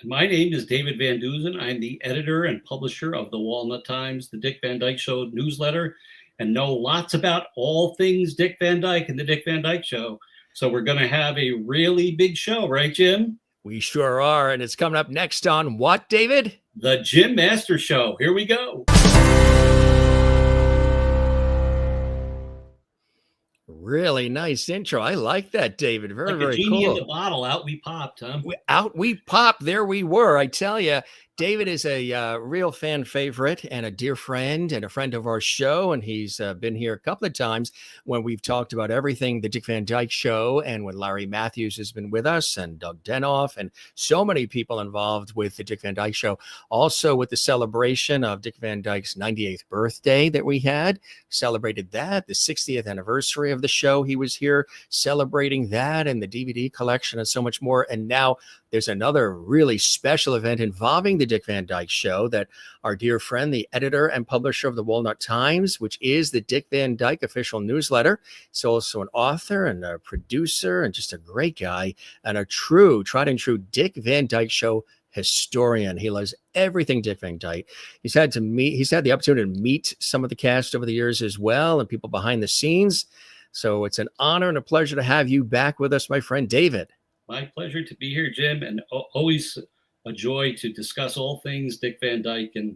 My name is David Van Deusen. I'm the editor and publisher of the Walnut Times, the Dick Van Dyke Show newsletter, and know lots about all things Dick Van Dyke and the Dick Van Dyke Show. So we're going to have a really big show, right, Jim? We sure are. And it's coming up next on what, David? The Jim Master Show. Here we go. Really nice intro. I like that, David. Very, like very a genie cool. in the bottle, out we popped, huh? Out we popped. There we were. I tell you, David is a real fan favorite and a dear friend and a friend of our show. And he's been here a couple of times when we've talked about everything, the Dick Van Dyke Show, and when Larry Mathews has been with us and Doug Denoff and so many people involved with the Dick Van Dyke Show. Also with the celebration of Dick Van Dyke's 98th birthday that we had, celebrated that, the 60th anniversary of the show. He was here celebrating that and the DVD collection and so much more. And now there's another really special event involving the Dick Van Dyke Show that our dear friend, the editor and publisher of the Walnut Times, which is the Dick Van Dyke official newsletter. He's also an author and a producer and just a great guy and a true, tried and true Dick Van Dyke Show historian. He loves everything Dick Van Dyke. He's had the opportunity to meet some of the cast over the years as well and people behind the scenes. So it's an honor and a pleasure to have you back with us, my friend David. My pleasure to be here, Jim, and always a joy to discuss all things Dick Van Dyke and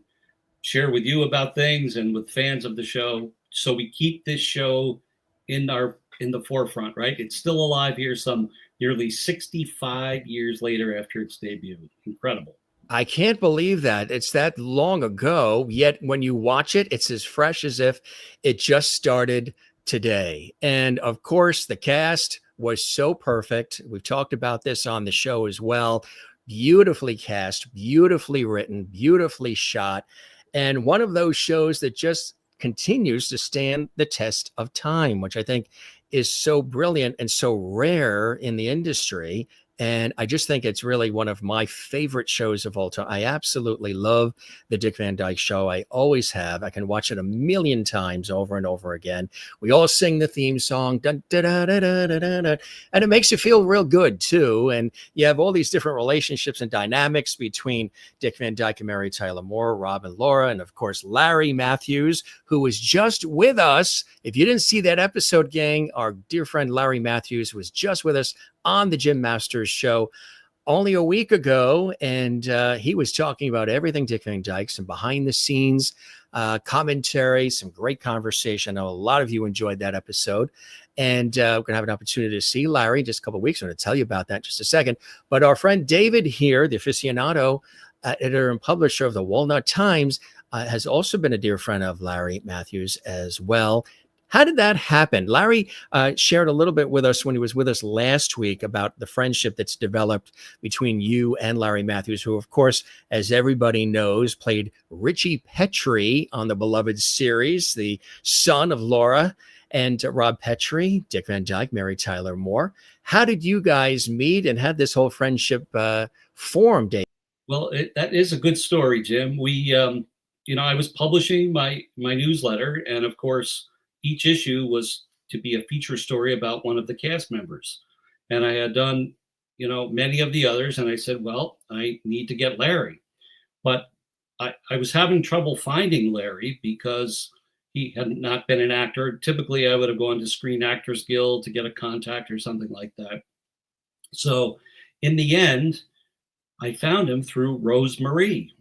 share with you about things and with fans of the show. So we keep this show in the forefront, right? It's still alive here some nearly 65 years later after its debut. Incredible. I can't believe that. It's that long ago, yet when you watch it, it's as fresh as if it just started today. And of course, the cast was so perfect. We've talked about this on the show as well. Beautifully cast, beautifully written, beautifully shot. And one of those shows that just continues to stand the test of time, which I think is so brilliant and so rare in the industry. And I just think it's really one of my favorite shows of all time. I absolutely love the Dick Van Dyke Show. I always have. I can watch it a million times over and over again. We all sing the theme song, dun, da, da, da, da, da, da, and it makes you feel real good too. And you have all these different relationships and dynamics between Dick Van Dyke and Mary Tyler Moore, Rob and Laura, and of course, Larry Mathews, who was just with us. If you didn't see that episode, gang, our dear friend Larry Mathews was just with us on the Jim Masters Show only a week ago, and he was talking about everything Dick Van Dyke, some behind the scenes commentary, some great conversation. I know a lot of you enjoyed that episode, and we're going to have an opportunity to see Larry in just a couple of weeks. I'm going to tell you about that in just a second. But our friend David here, the aficionado, editor and publisher of the Walnut Times, has also been a dear friend of Larry Mathews as well. How did that happen? Larry shared a little bit with us when he was with us last week about the friendship that's developed between you and Larry Mathews, who, of course, as everybody knows, played Ritchie Petrie on the beloved series, the son of Laura and Rob Petrie, Dick Van Dyke, Mary Tyler Moore. How did you guys meet and how this whole friendship form, Dave? Well, that is a good story, Jim. We, I was publishing my newsletter, and of course, each issue was to be a feature story about one of the cast members. And I had done, many of the others. And I said, well, I need to get Larry. But I was having trouble finding Larry because he had not been an actor. Typically, I would have gone to Screen Actors Guild to get a contact or something like that. So in the end, I found him through Rosemary.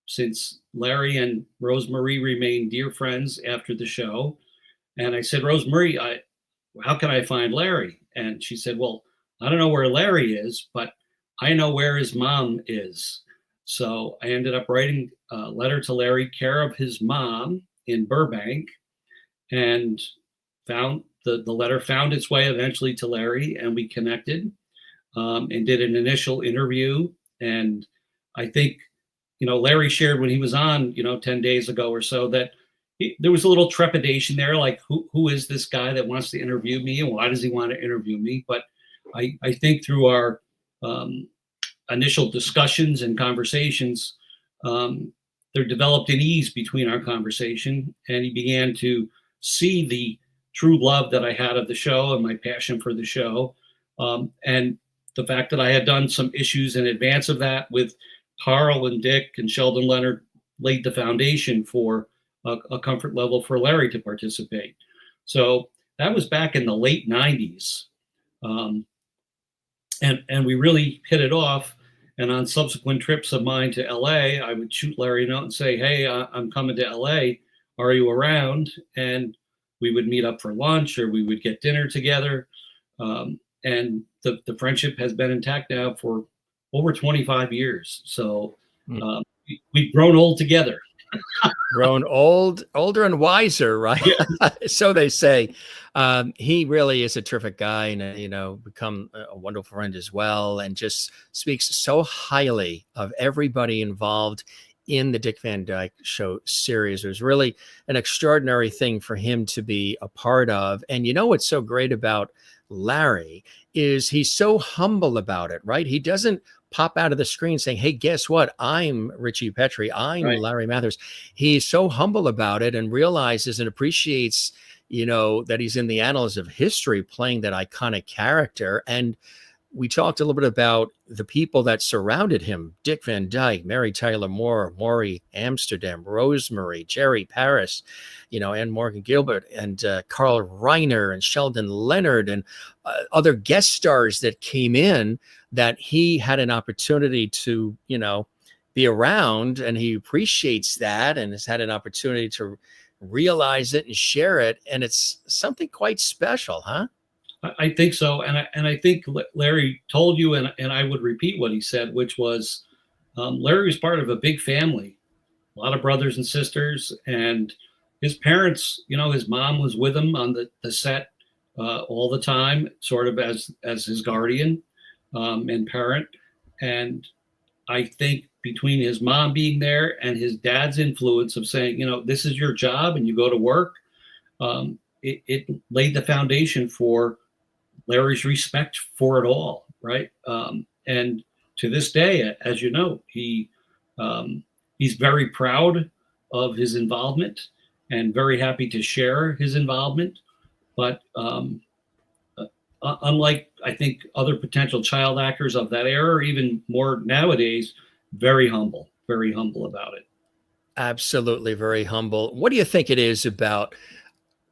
Since Larry and Rosemary remained dear friends after the show, and I said, Rosemary, how can I find Larry? And she said, well, I don't know where Larry is, but I know where his mom is. So I ended up writing a letter to Larry, care of his mom in Burbank, and found the letter found its way eventually to Larry, and we connected and did an initial interview. And I think, Larry shared when he was on, 10 days ago or so that there was a little trepidation there, like who is this guy that wants to interview me and why does he want to interview me? But I think through our initial discussions and conversations, there developed an ease between our conversation, and he began to see the true love that I had of the show and my passion for the show. And the fact that I had done some issues in advance of that with Carl and Dick and Sheldon Leonard laid the foundation for a comfort level for Larry to participate. So that was back in the late 90s. And we really hit it off. And on subsequent trips of mine to LA, I would shoot Larry a note and say, hey, I'm coming to LA. Are you around? And we would meet up for lunch, or we would get dinner together. And the friendship has been intact now for over 25 years. So we've grown old together. Grown older and wiser, right? Yeah. So they say. He really is a terrific guy, and become a wonderful friend as well, and just speaks so highly of everybody involved in the Dick Van Dyke Show series. It was really an extraordinary thing for him to be a part of. And what's so great about Larry is he's so humble about it, right? He doesn't pop out of the screen saying, hey, guess what? I'm Ritchie Petrie. I'm right. Larry Mathews. He's so humble about it and realizes and appreciates, that he's in the annals of history playing that iconic character. And we talked a little bit about the people that surrounded him: Dick Van Dyke, Mary Tyler Moore, Morey Amsterdam, Rosemary, Jerry Paris, and Morgan Guilbert, and Carl Reiner and Sheldon Leonard, and other guest stars that came in that he had an opportunity to, be around, and he appreciates that and has had an opportunity to realize it and share it. And it's something quite special, huh? I think so. And I think Larry told you, and I would repeat what he said, which was Larry was part of a big family, a lot of brothers and sisters, and his parents, his mom was with him on the set all the time, sort of as his guardian and parent. And I think between his mom being there and his dad's influence of saying, this is your job and you go to work, it laid the foundation for Larry's respect for it all, right? And to this day, as you know, he's very proud of his involvement and very happy to share his involvement. But unlike, I think, other potential child actors of that era, or even more nowadays, very humble about it. Absolutely, very humble. What do you think it is about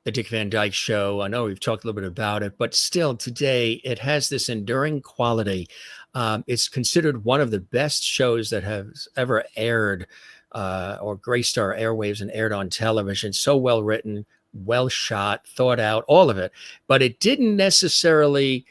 the Dick Van Dyke Show? I know we've talked a little bit about it, but still today it has this enduring quality. It's considered one of the best shows that has ever aired or graced our airwaves and aired on television. So well written, well shot, thought out, all of it. But it didn't necessarily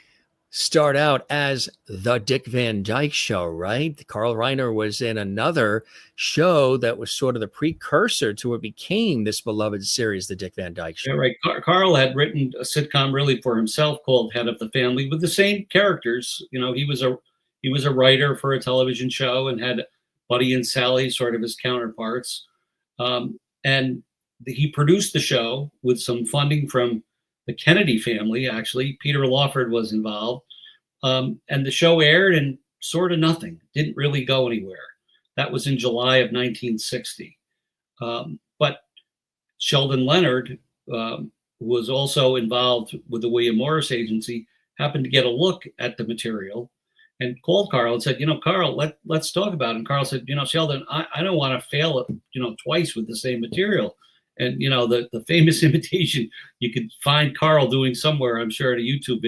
start out as the Dick Van Dyke Show, right? Carl Reiner was in another show that was sort of the precursor to what became this beloved series, the Dick Van Dyke Show. Yeah, right. Carl had written a sitcom really for himself called Head of the Family with the same characters. He was a writer for a television show and had Buddy and Sally sort of his counterparts. And he produced the show with some funding from the Kennedy family. Actually, Peter Lawford was involved. And the show aired and sort of nothing, didn't really go anywhere. That was in July of 1960. But Sheldon Leonard, who was also involved with the William Morris Agency, happened to get a look at the material and called Carl and said, Carl, let's talk about it. And Carl said, Sheldon, I don't want to fail it, twice with the same material. And, the famous imitation you could find Carl doing somewhere, I'm sure, at a YouTube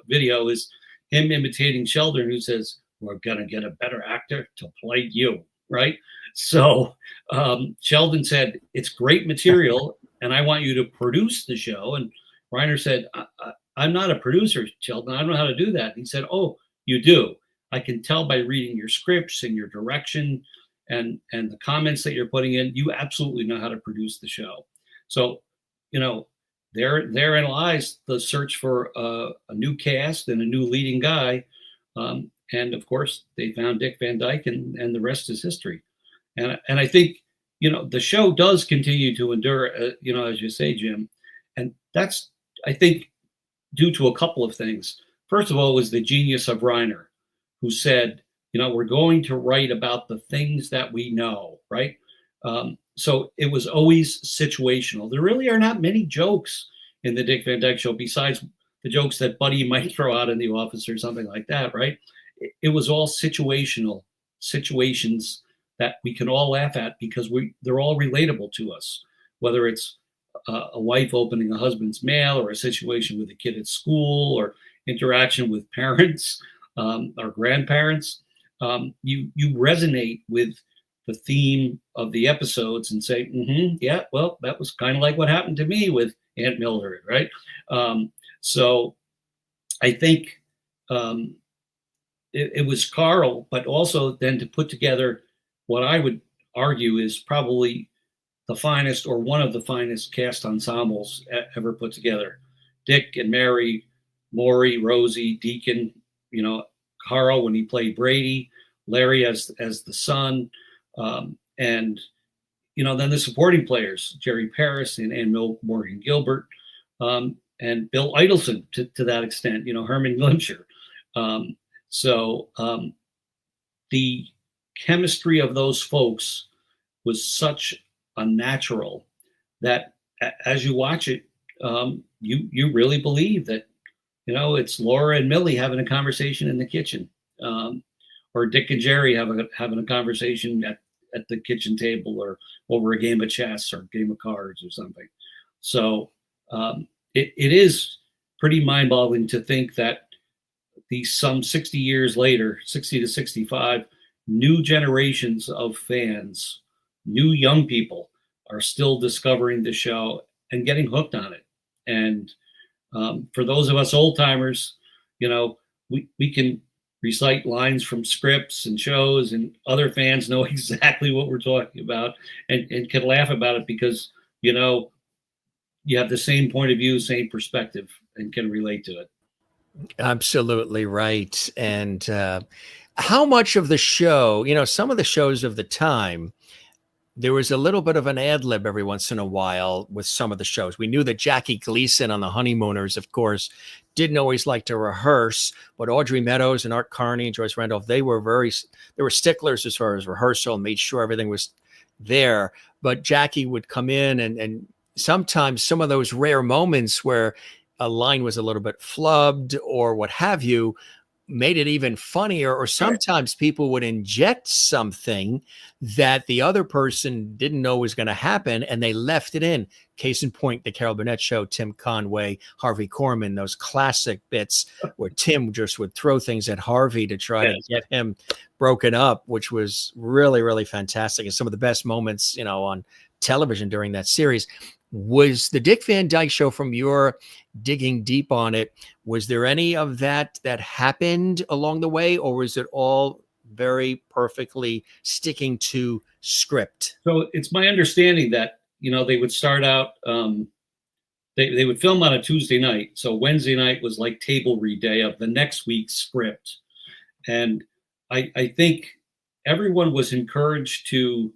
video is him imitating Sheldon, who says, we're going to get a better actor to play you, right? So Sheldon said, it's great material, and I want you to produce the show. And Reiner said, I'm not a producer, Sheldon. I don't know how to do that. He said, oh, you do. I can tell by reading your scripts and your direction and the comments that you're putting in, you absolutely know how to produce the show. So, therein lies the search for a new cast and a new leading guy. And of course, they found Dick Van Dyke, and the rest is history. And I think, the show does continue to endure, as you say, Jim. And that's, I think, due to a couple of things. First of all, was the genius of Reiner, who said, we're going to write about the things that we know, right? So it was always situational. There really are not many jokes in the Dick Van Dyke Show besides the jokes that Buddy might throw out in The Office or something like that, right? it was all situations that we can all laugh at because they're all relatable to us, whether it's a wife opening a husband's mail, or a situation with a kid at school, or interaction with parents or grandparents. You resonate with the theme of the episodes and say, yeah, well, that was kind of like what happened to me with Aunt Mildred, right? So I think it was Carl, but also then to put together what I would argue is probably the finest, or one of the finest cast ensembles ever put together. Dick and Mary, Morey, Rosie, Deacon, Carl when he played Brady, Larry as the son, and then the supporting players, Jerry Paris and Morgan Guilbert, and Bill Idelson to that extent, Herman Glimcher. So the chemistry of those folks was such unnatural that as you watch it, you really believe that it's Laura and Millie having a conversation in the kitchen, or Dick and Jerry having a conversation at the kitchen table, or over a game of chess or game of cards or something. So it is pretty mind-boggling to think that some 60 years later, 60 to 65, new generations of fans, new young people are still discovering the show and getting hooked on it. And for those of us old timers, we can recite lines from scripts and shows, and other fans know exactly what we're talking about and can laugh about it because, you have the same point of view, same perspective, and can relate to it. Absolutely right. And how much of the show, some of the shows of the time, there was a little bit of an ad lib every once in a while with some of the shows. We knew that Jackie Gleason on The Honeymooners, of course, didn't always like to rehearse, but Audrey Meadows and Art Carney and Joyce Randolph, they were sticklers as far as rehearsal and made sure everything was there. But Jackie would come in and sometimes some of those rare moments where a line was a little bit flubbed or what have you, made it even funnier, or sometimes people would inject something that the other person didn't know was going to happen and they left it in. Case in point, the Carol Burnett Show, Tim Conway, Harvey Korman, those classic bits where Tim just would throw things at Harvey to try to get him broken up, which was really, really fantastic. And some of the best moments, on television during that series. Was the Dick Van Dyke Show, from your digging deep on it, was there any of that happened along the way, or was it all very perfectly sticking to script? So it's my understanding that, they would start out, they would film on a Tuesday night. So Wednesday night was like table read day of the next week's script. And I think everyone was encouraged to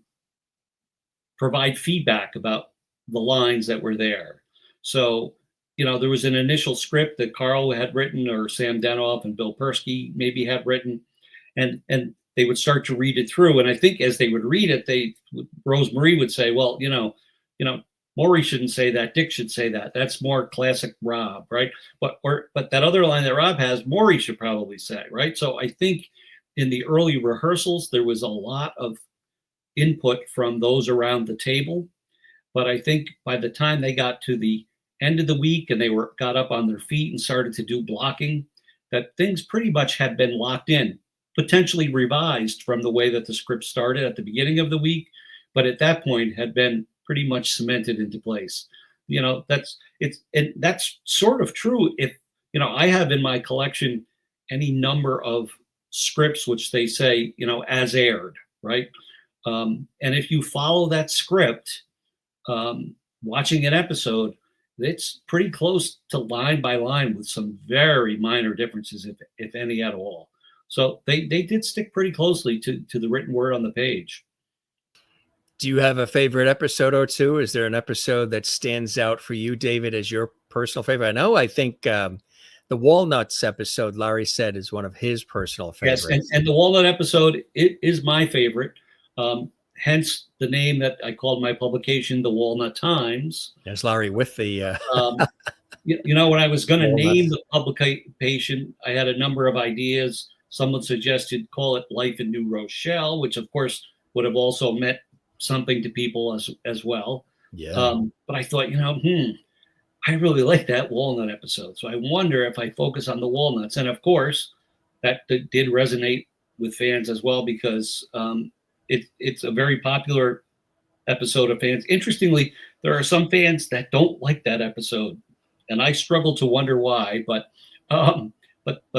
provide feedback about the lines that were there. So, there was an initial script that Carl had written, or Sam Denoff and Bill Persky maybe had written, and they would start to read it through. And I think as they would read it, Rose Marie would say, well, Morey shouldn't say that, Dick should say that. That's more classic Rob, right? But that other line that Rob has, Morey should probably say, right? So I think in the early rehearsals, there was a lot of input from those around the table. But I think by the time they got to the end of the week and they got up on their feet and started to do blocking, that things pretty much had been locked in, potentially revised from the way that the script started at the beginning of the week, but at that point had been pretty much cemented into place. That's sort of true. If I have in my collection any number of scripts which they say as aired, right? And if you follow that script, watching an episode, it's pretty close to line by line with some very minor differences, if any at all. So they did stick pretty closely to the written word on the page. Do you have a favorite episode or two? Is there an episode that stands out for you, David, as your personal favorite? I think the Walnuts episode, Larry said, is one of his personal favorites. Yes, and the Walnut episode is my favorite. Hence the name that I called my publication, the Walnut Times. There's Larry with the... when I was going to name the publication, I had a number of ideas. Someone suggested call it Life in New Rochelle, which of course would have also meant something to people as well. Yeah. But I thought, I really like that walnut episode. So I wonder if I focus on the walnuts. And of course, that did resonate with fans as well, because it's a very popular episode of fans. Interestingly, there are some fans that don't like that episode, and I struggle to wonder why, but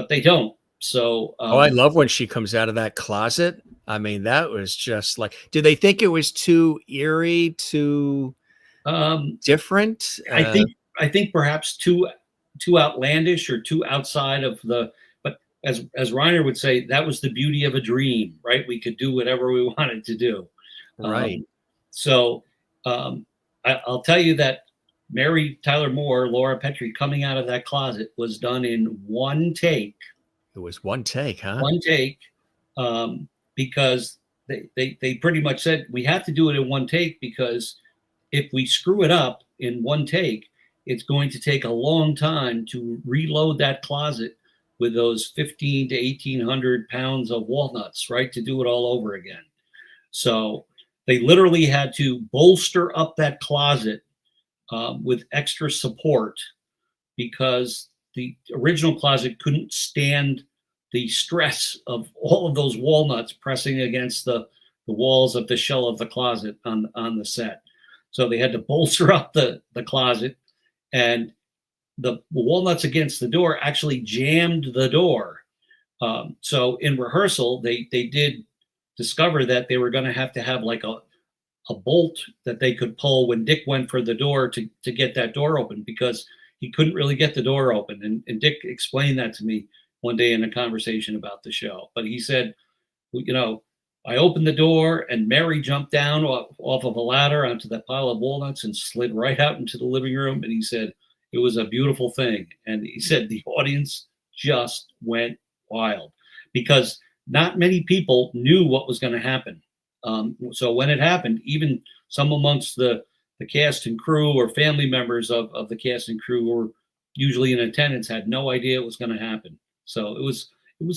they don't. So I love when she comes out of that closet. I mean, that was just like, did they think it was too eerie, too different? I think perhaps too outlandish or too outside of the. But as Reiner would say, that was the beauty of a dream, right? We could do whatever we wanted to do. Right. So I'll tell you that Mary Tyler Moore, Laura Petrie, coming out of that closet was done in one take. It was one take, huh? One take, because they pretty much said we have to do it in one take, because if we screw it up in one take, it's going to take a long time to reload that closet with those 15 to 1,800 pounds of walnuts, right? To do it all over again. So they literally had to bolster up that closet with extra support, because the original closet couldn't stand the stress of all of those walnuts pressing against the walls of the shell of the closet on the set. So they had to bolster up the closet, and the walnuts against the door actually jammed the door. So in rehearsal, they did discover that they were going to have like a bolt that they could pull when Dick went for the door to get that door open, because he couldn't really get the door open. And Dick explained that to me one day in a conversation about the show. But he said, I opened the door and Mary jumped down off of a ladder onto that pile of walnuts and slid right out into the living room. And he said, it was a beautiful thing. And he said the audience just went wild, because not many people knew what was going to happen. So when it happened, even some amongst the cast and crew or family members of the cast and crew who were usually in attendance had no idea it was going to happen. So it was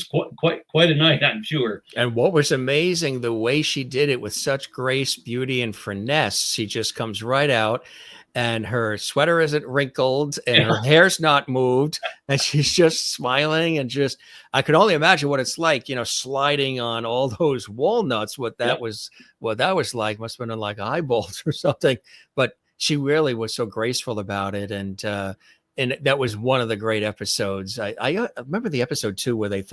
quite a night, I'm sure. And what was amazing, the way she did it with such grace, beauty, and finesse. She just comes right out, and her sweater isn't wrinkled, and her hair's not moved, and she's just smiling, and just, I could only imagine what it's like, sliding on all those walnuts. What that was like, must have been like eyeballs or something. But she really was so graceful about it, and that was one of the great episodes. I remember the episode too, where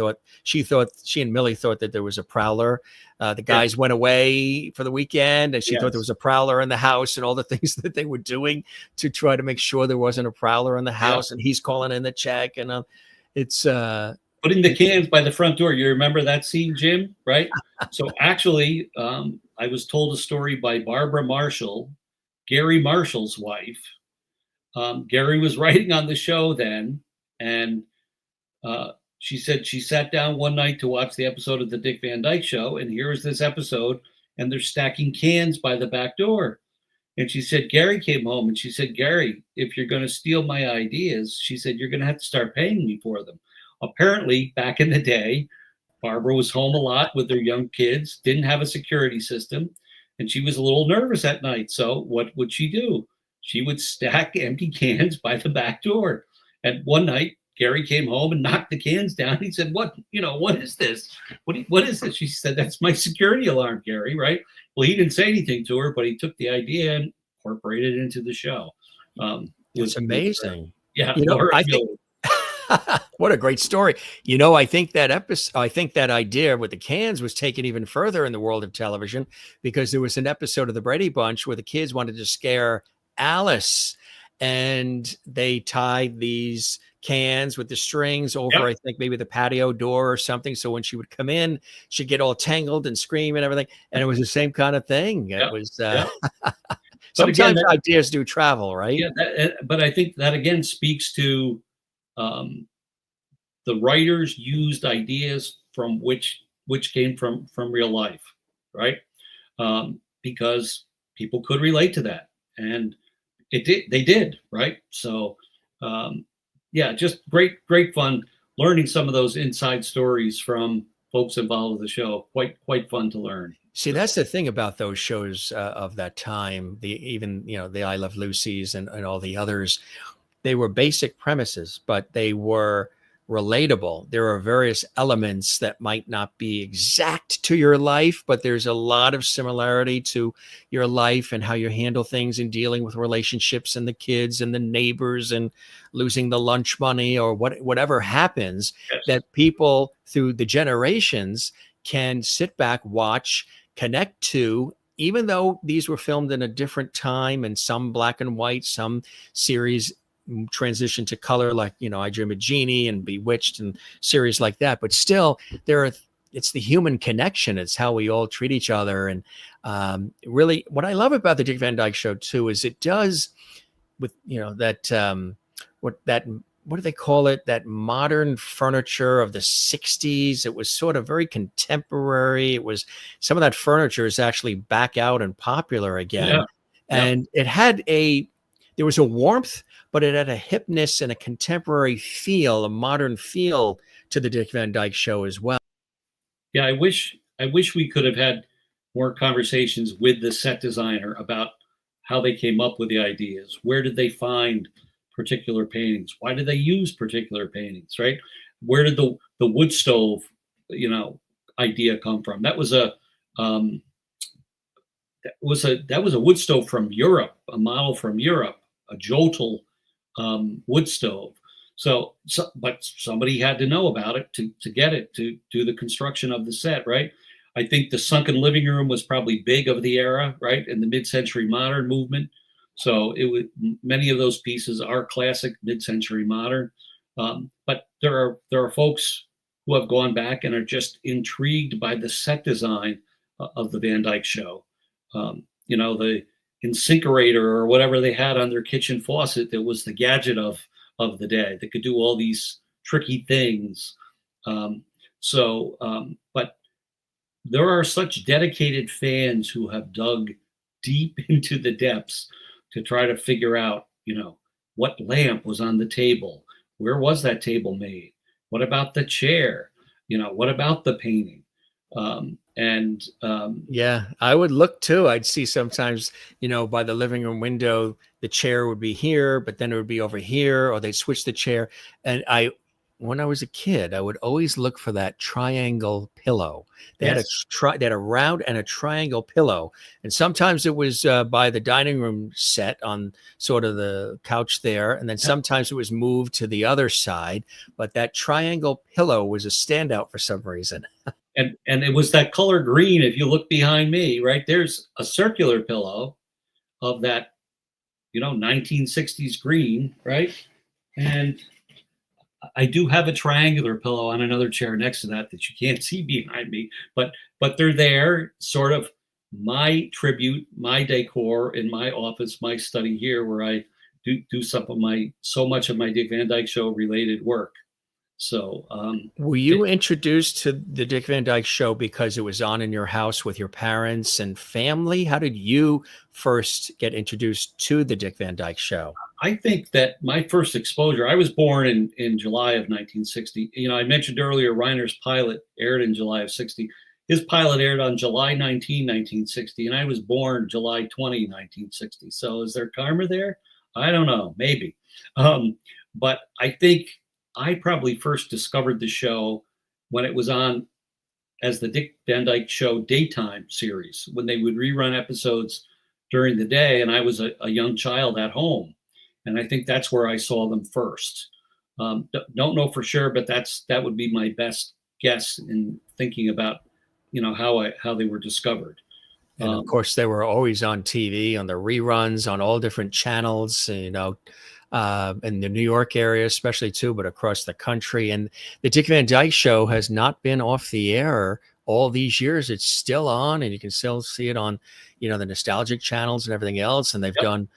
she and Millie thought that there was a prowler. The guys went away for the weekend, and she thought there was a prowler in the house, and all the things that they were doing to try to make sure there wasn't a prowler in the house. And he's calling in the check, and it's putting the cans by the front door. You remember that scene, Jim? Right? So actually, I was told a story by Barbara Marshall, Gary Marshall's wife. Gary was writing on the show then, and she said she sat down one night to watch the episode of the Dick Van Dyke Show, and here is this episode, and they're stacking cans by the back door. And she said, Gary came home, and she said, Gary, if you're going to steal my ideas, she said, you're going to have to start paying me for them. Apparently, back in the day, Barbara was home a lot with her young kids, didn't have a security system, and she was a little nervous at night. So what would she do? She would stack empty cans by the back door. And one night, Gary came home and knocked the cans down. He said, what is this? What is this? She said, that's my security alarm, Gary, right? Well, he didn't say anything to her, but he took the idea and incorporated it into the show. It's amazing. Yeah. I think, what a great story. I think that idea with the cans was taken even further in the world of television, because there was an episode of the Brady Bunch where the kids wanted to scare Alice, and they tied these cans with the strings over, I think maybe the patio door or something. So when she would come in, she'd get all tangled and scream and everything. And it was the same kind of thing. It was, sometimes ideas do travel, right? Yeah. But I think that again speaks to the writers used ideas from which came from real life, right? Because people could relate to that. And they did, right? So, just great fun. learning some of those inside stories from folks involved with the show. Quite fun to learn. See, that's the thing about those shows of that time, even the I Love Lucy's and all the others. They were basic premises, but they were relatable. There are various elements that might not be exact to your life, but there's a lot of similarity to your life and how you handle things in dealing with relationships and the kids and the neighbors and losing the lunch money or whatever happens. Yes. That people through the generations can sit back, watch, connect to, even though these were filmed in a different time and some black and white, some series transition to color, like I Dream of Jeannie and Bewitched and series like that, but still it's the human connection. It's how we all treat each other. And really what I love about the Dick Van Dyke Show too is it does with that what do they call it, that modern furniture of the 60s. It was sort of very contemporary. It was, some of that furniture is actually back out and popular again. Yeah. And it had there was a warmth, but it had a hipness and a contemporary feel, a modern feel to the Dick Van Dyke Show as well. Yeah, I wish we could have had more conversations with the set designer about how they came up with the ideas. Where did they find particular paintings? Why did they use particular paintings? Right? Where did the wood stove, idea come from? That was a wood stove from Europe, a model from Europe, a Jotel wood stove. But somebody had to know about it to get it, to do the construction of the set, right? I think the sunken living room was probably big of the era, right? In the mid-century modern movement. So many of those pieces are classic mid-century modern. But there are folks who have gone back and are just intrigued by the set design of the Van Dyke Show. The InSinkerator or whatever they had on their kitchen faucet that was the gadget of the day that could do all these tricky things. But there are such dedicated fans who have dug deep into the depths to try to figure out, what lamp was on the table? Where was that table made? What about the chair? What about the painting? Yeah, I would look too. I'd see sometimes, by the living room window, the chair would be here, but then it would be over here, or they'd switch the chair. And when I was a kid, I would always look for that triangle pillow. They had a round and a triangle pillow. And sometimes it was by the dining room set on sort of the couch there. And then sometimes it was moved to the other side. But that triangle pillow was a standout for some reason. And it was that color green. If you look behind me, right, there's a circular pillow of that, 1960s green, right? And I do have a triangular pillow on another chair next to that you can't see behind me, but they're there, sort of my tribute, my decor in my office, my study here, where I do so much of my Dick Van Dyke Show related work. So, were you introduced to the Dick Van Dyke Show because it was on in your house with your parents and family? How did you first get introduced to the Dick Van Dyke Show? I think that my first exposure, I was born in July of 1960. I mentioned earlier, Reiner's pilot aired in July of 60. His pilot aired on July 19, 1960, and I was born July 20, 1960. So is there karma there? I don't know, maybe. But I think I probably first discovered the show when it was on as the Dick Van Dyke Show daytime series, when they would rerun episodes during the day, and I was a young child at home. And I think that's where I saw them first. Don't know for sure, but that would be my best guess in thinking about, how they were discovered. And of course, they were always on TV, on the reruns, on all different channels, in the New York area, especially too, but across the country. And the Dick Van Dyke Show has not been off the air all these years. It's still on, and you can still see it on, the nostalgic channels and everything else. And they've done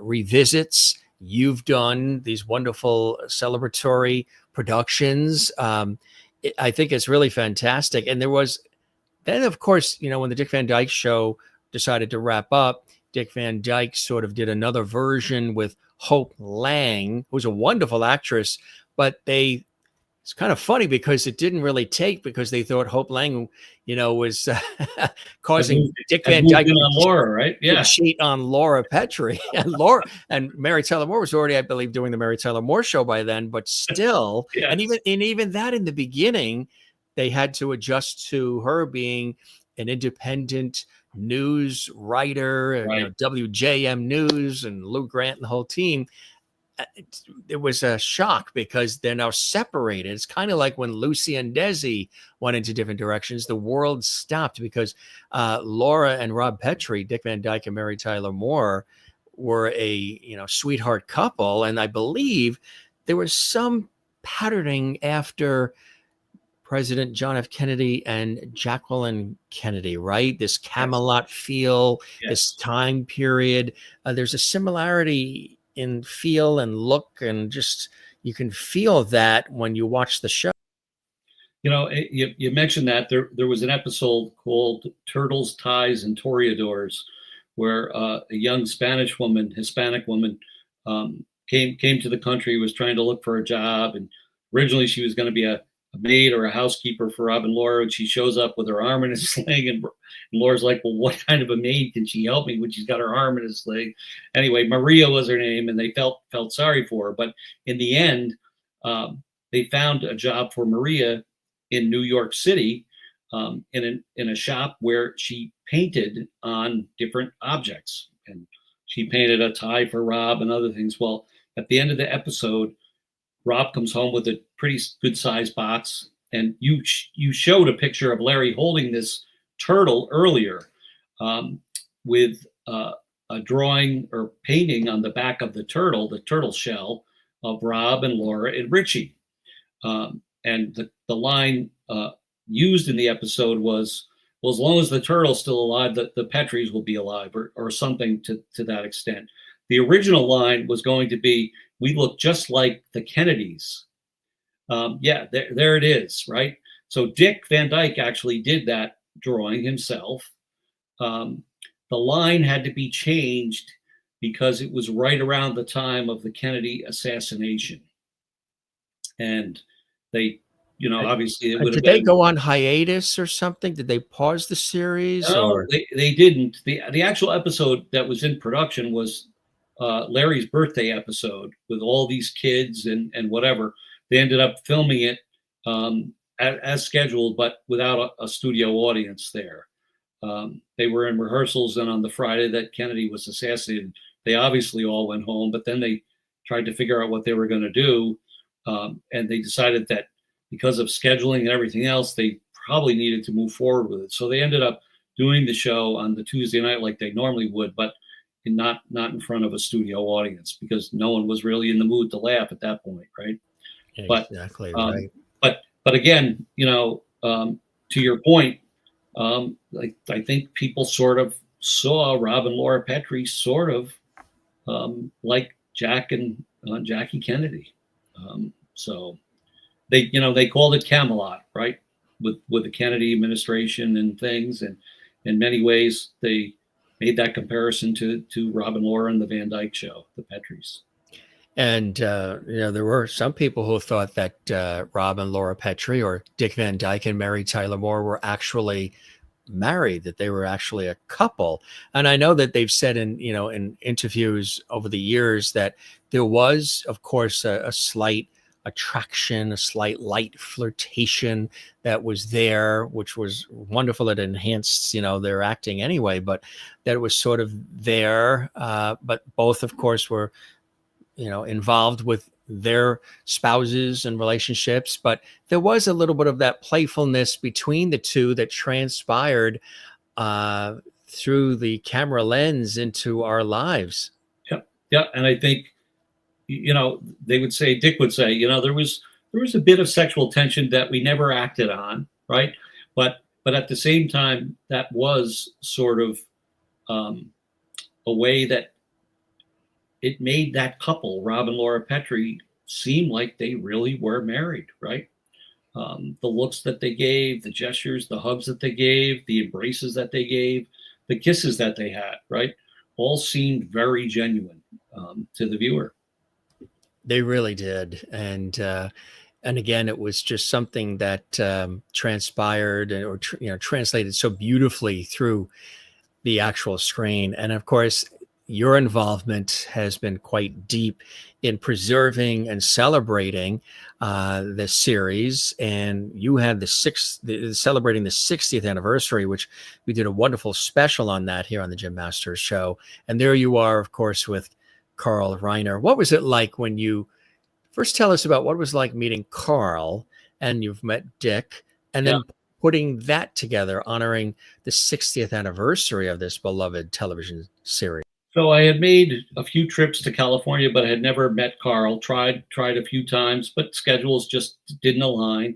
revisits. You've done these wonderful celebratory productions. I think it's really fantastic. And then, of course, when the Dick Van Dyke Show decided to wrap up, Dick Van Dyke sort of did another version with Hope Lang, who's a wonderful actress, but they It's kind of funny because it didn't really take, because they thought Hope Lang, was causing Dick Had Van moved Dyke in on Laura, right? to Yeah. cheat on Laura Petrie. And Mary Tyler Moore was already, I believe, doing the Mary Tyler Moore Show by then, but still, Yes. and even that in the beginning, they had to adjust to her being an independent news writer, Right. WJM News and Lou Grant and the whole team. It was a shock because they're now separated. It's kind of like when Lucy and Desi went into different directions. The world stopped because Laura and Rob Petrie, Dick Van Dyke and Mary Tyler Moore, were a sweetheart couple, and I believe there was some patterning after President John F. Kennedy and Jacqueline Kennedy, right? This Camelot feel, this time period. There's a similarity in feel and look, and just you can feel that when you watch the show. You mentioned that there was an episode called Turtles, Ties, and Toreadors, where a young Hispanic woman came to the country, was trying to look for a job, and originally she was going to be a maid or a housekeeper for Rob and Laura, and she shows up with her arm in a sling, and Laura's like, well, what kind of a maid can she help me when she's got her arm in a sling? Anyway, Maria was her name, and they felt sorry for her. But in the end, they found a job for Maria in New York City, in a shop where she painted on different objects, and she painted a tie for Rob and other things. Well, at the end of the episode, Rob comes home with a pretty good sized box, and you showed a picture of Larry holding this turtle earlier, with a drawing or painting on the back of the turtle shell of Rob and Laura and Ritchie. And the line used in the episode was, well, as long as the turtle's still alive, the Petries will be alive, or something to that extent. The original line was going to be, we look just like the Kennedys. There it is, right? So Dick Van Dyke actually did that drawing himself. The line had to be changed because it was right around the time of the Kennedy assassination. And they, obviously it would have been. Did they go on hiatus or something? Did they pause the series? No, they didn't. The actual episode that was in production was Larry's birthday episode with all these kids and whatever. They ended up filming it as scheduled, but without a studio audience there. They were in rehearsals, and on the Friday that Kennedy was assassinated, they obviously all went home, but then they tried to figure out what they were going to do. And they decided that because of scheduling and everything else, they probably needed to move forward with it. So they ended up doing the show on the Tuesday night like they normally would, but not in front of a studio audience, because no one was really in the mood to laugh at that point, right? Exactly, right. But again, to your point, I think people sort of saw Rob and Laura Petrie sort of like Jack and Jackie Kennedy. So they called it Camelot, right? With the Kennedy administration and things, and in many ways they made that comparison to Rob and Laura and the Van Dyke Show, the Petries. And there were some people who thought that Rob and Laura Petrie, or Dick Van Dyke and Mary Tyler Moore, were actually married, that they were actually a couple. And I know that they've said in interviews over the years that there was, of course, a slight attraction, a slight light flirtation that was there, which was wonderful. It enhanced, their acting anyway, but that it was sort of there. But both, of course, were, involved with their spouses and relationships. But there was a little bit of that playfulness between the two that transpired through the camera lens into our lives. Yeah. And I think, they would say, Dick would say, there was a bit of sexual tension that we never acted on, right? But at the same time, that was sort of a way that it made that couple, Rob and Laura Petrie, seem like they really were married, right? The looks that they gave, the gestures, the hugs that they gave, the embraces that they gave, the kisses that they had, right? All seemed very genuine to the viewer. They really did. And And again, it was just something that transpired or translated so beautifully through the actual screen. And of course, your involvement has been quite deep in preserving and celebrating this series. And you had celebrating the 60th anniversary, which we did a wonderful special on that here on the Jim Masters Show. And there you are, of course, with Carl Reiner. What was it like when you first tell us about what it was like meeting Carl, and you've met Dick, and then putting that together, honoring the 60th anniversary of this beloved television series? So I had made a few trips to California, but I had never met Carl. Tried a few times, but schedules just didn't align.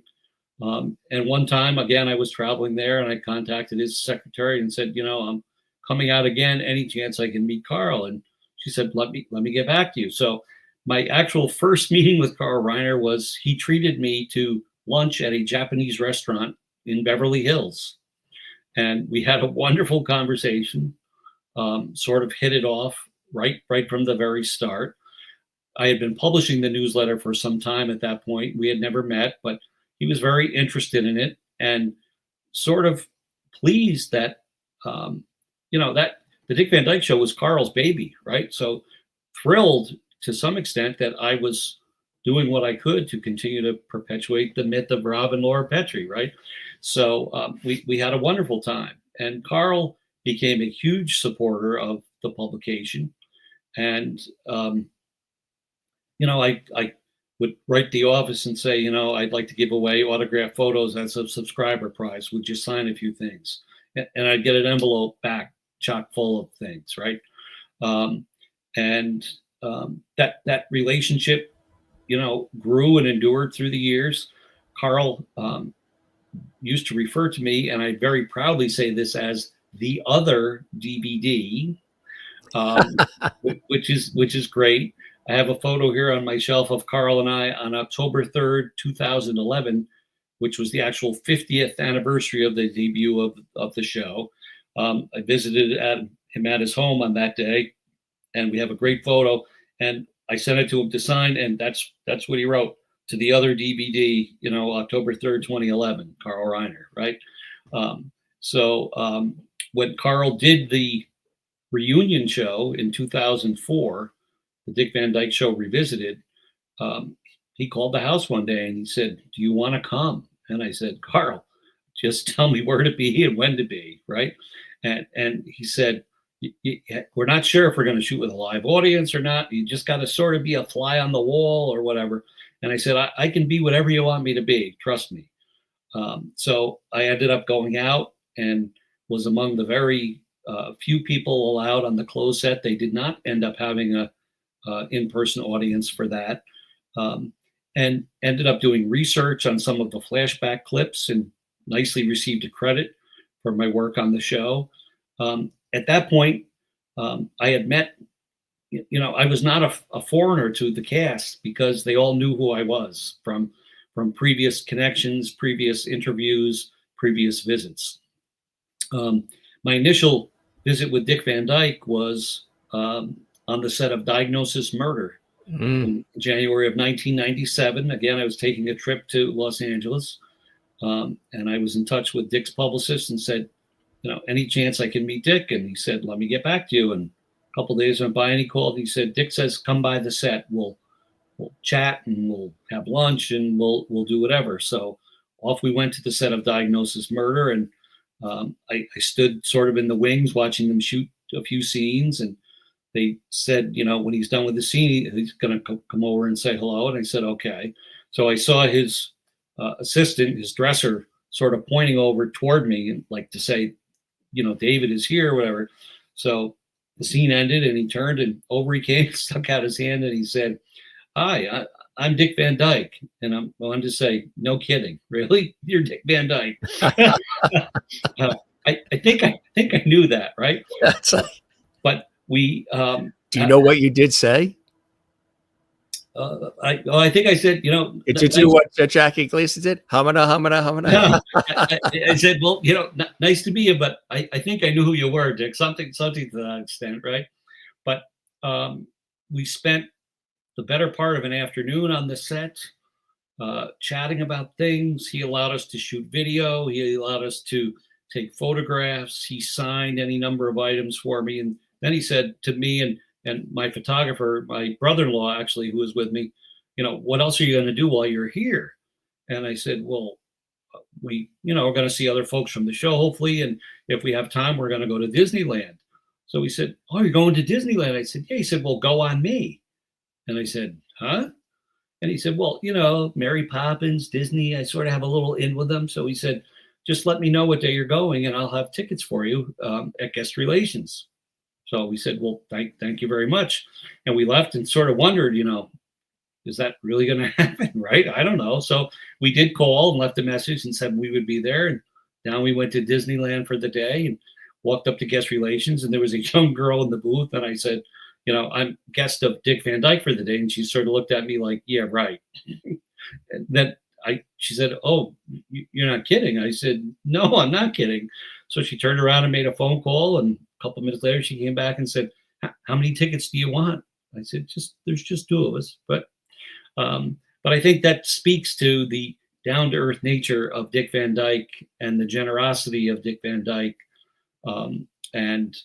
And one time, again, I was traveling there, and I contacted his secretary and said, I'm coming out again. Any chance I can meet Carl? And she said, let me get back to you. So my actual first meeting with Carl Reiner was he treated me to lunch at a Japanese restaurant in Beverly Hills. And we had a wonderful conversation, sort of hit it off right from the very start. I had been publishing the newsletter for some time at that point. We had never met, but he was very interested in it and sort of pleased that, that the Dick Van Dyke Show was Carl's baby, right? So thrilled to some extent that I was doing what I could to continue to perpetuate the myth of Rob and Laura Petrie, right? So we had a wonderful time. And Carl became a huge supporter of the publication. And, I would write the office and say, I'd like to give away autographed photos as a subscriber prize. Would you sign a few things? And I'd get an envelope back chock full of things, right? That relationship, grew and endured through the years. Carl used to refer to me, and I very proudly say this, as the other DVD, which is great. I have a photo here on my shelf of Carl and I on October 3rd, 2011, which was the actual 50th anniversary of the debut of the show. I visited him at his home on that day, and we have a great photo. And I sent it to him to sign, and that's what he wrote: to the other DVD, October 3rd, 2011, Carl Reiner, right? When Carl did the reunion show in 2004, the Dick Van Dyke Show Revisited, he called the house one day and he said, "Do you want to come?" And I said, "Carl, just tell me where to be and when to be," right? And he said, "We're not sure if we're going to shoot with a live audience or not. You just got to sort of be a fly on the wall or whatever." And I said, I can be whatever you want me to be. Trust me. So I ended up going out and was among the very few people allowed on the closed set. They did not end up having a in-person audience for that, and ended up doing research on some of the flashback clips and nicely received a credit for my work on the show. At that point, I had met, I was not a foreigner to the cast because they all knew who I was from previous connections, previous interviews, previous visits. My initial visit with Dick Van Dyke was on the set of Diagnosis Murder in January of 1997. Again, I was taking a trip to Los Angeles, and I was in touch with Dick's publicist and said, any chance I can meet Dick? And he said, "Let me get back to you." And a couple of days went by and he called. He said, "Dick says, come by the set. We'll chat and we'll have lunch and we'll do whatever." So off we went to the set of Diagnosis Murder. And I stood sort of in the wings watching them shoot a few scenes. And they said, when he's done with the scene, he's going to come over and say hello. And I said, okay. So I saw his assistant, his dresser, sort of pointing over toward me and like to say, David is here or whatever. So the scene ended and he turned and over he came, stuck out his hand, and he said, "Hi, I'm Dick Van Dyke." And I wanted to say, "No kidding, really? You're Dick Van Dyke?" I think I knew that, right? But we. Do you know what you did say? I think I said, Did you do what Jackie Gleason did? Hamana, hamana, hamana. No, I said, well, nice to meet you, but I think I knew who you were, Dick. Something to that extent, right? But we spent the better part of an afternoon on the set. chatting about things. He allowed us to shoot video. He allowed us to take photographs. He signed any number of items for me. And then he said to me and my photographer, my brother-in-law, actually, who was with me, what else are you going to do while you're here? And I said, well, we're going to see other folks from the show, hopefully. And if we have time, we're going to go to Disneyland. So he said, oh, you're going to Disneyland? I said, yeah. He said, well, go on me. And I said, huh? And he said, well, Mary Poppins, Disney, I sort of have a little in with them. So he said, just let me know what day you're going and I'll have tickets for you at guest relations. So we said, well, thank you very much. And we left and sort of wondered, is that really going to happen? Right? I don't know. So we did call and left a message and said we would be there. And down we went to Disneyland for the day and walked up to guest relations. And there was a young girl in the booth. And I said, I'm guest of Dick Van Dyke for the day. And she sort of looked at me like, yeah, right. And then she said, oh, you're not kidding. I said, no, I'm not kidding. So she turned around and made a phone call. And a couple of minutes later, she came back and said, how many tickets do you want? I said, there's just two of us. But I think that speaks to the down-to-earth nature of Dick Van Dyke and the generosity of Dick Van Dyke. And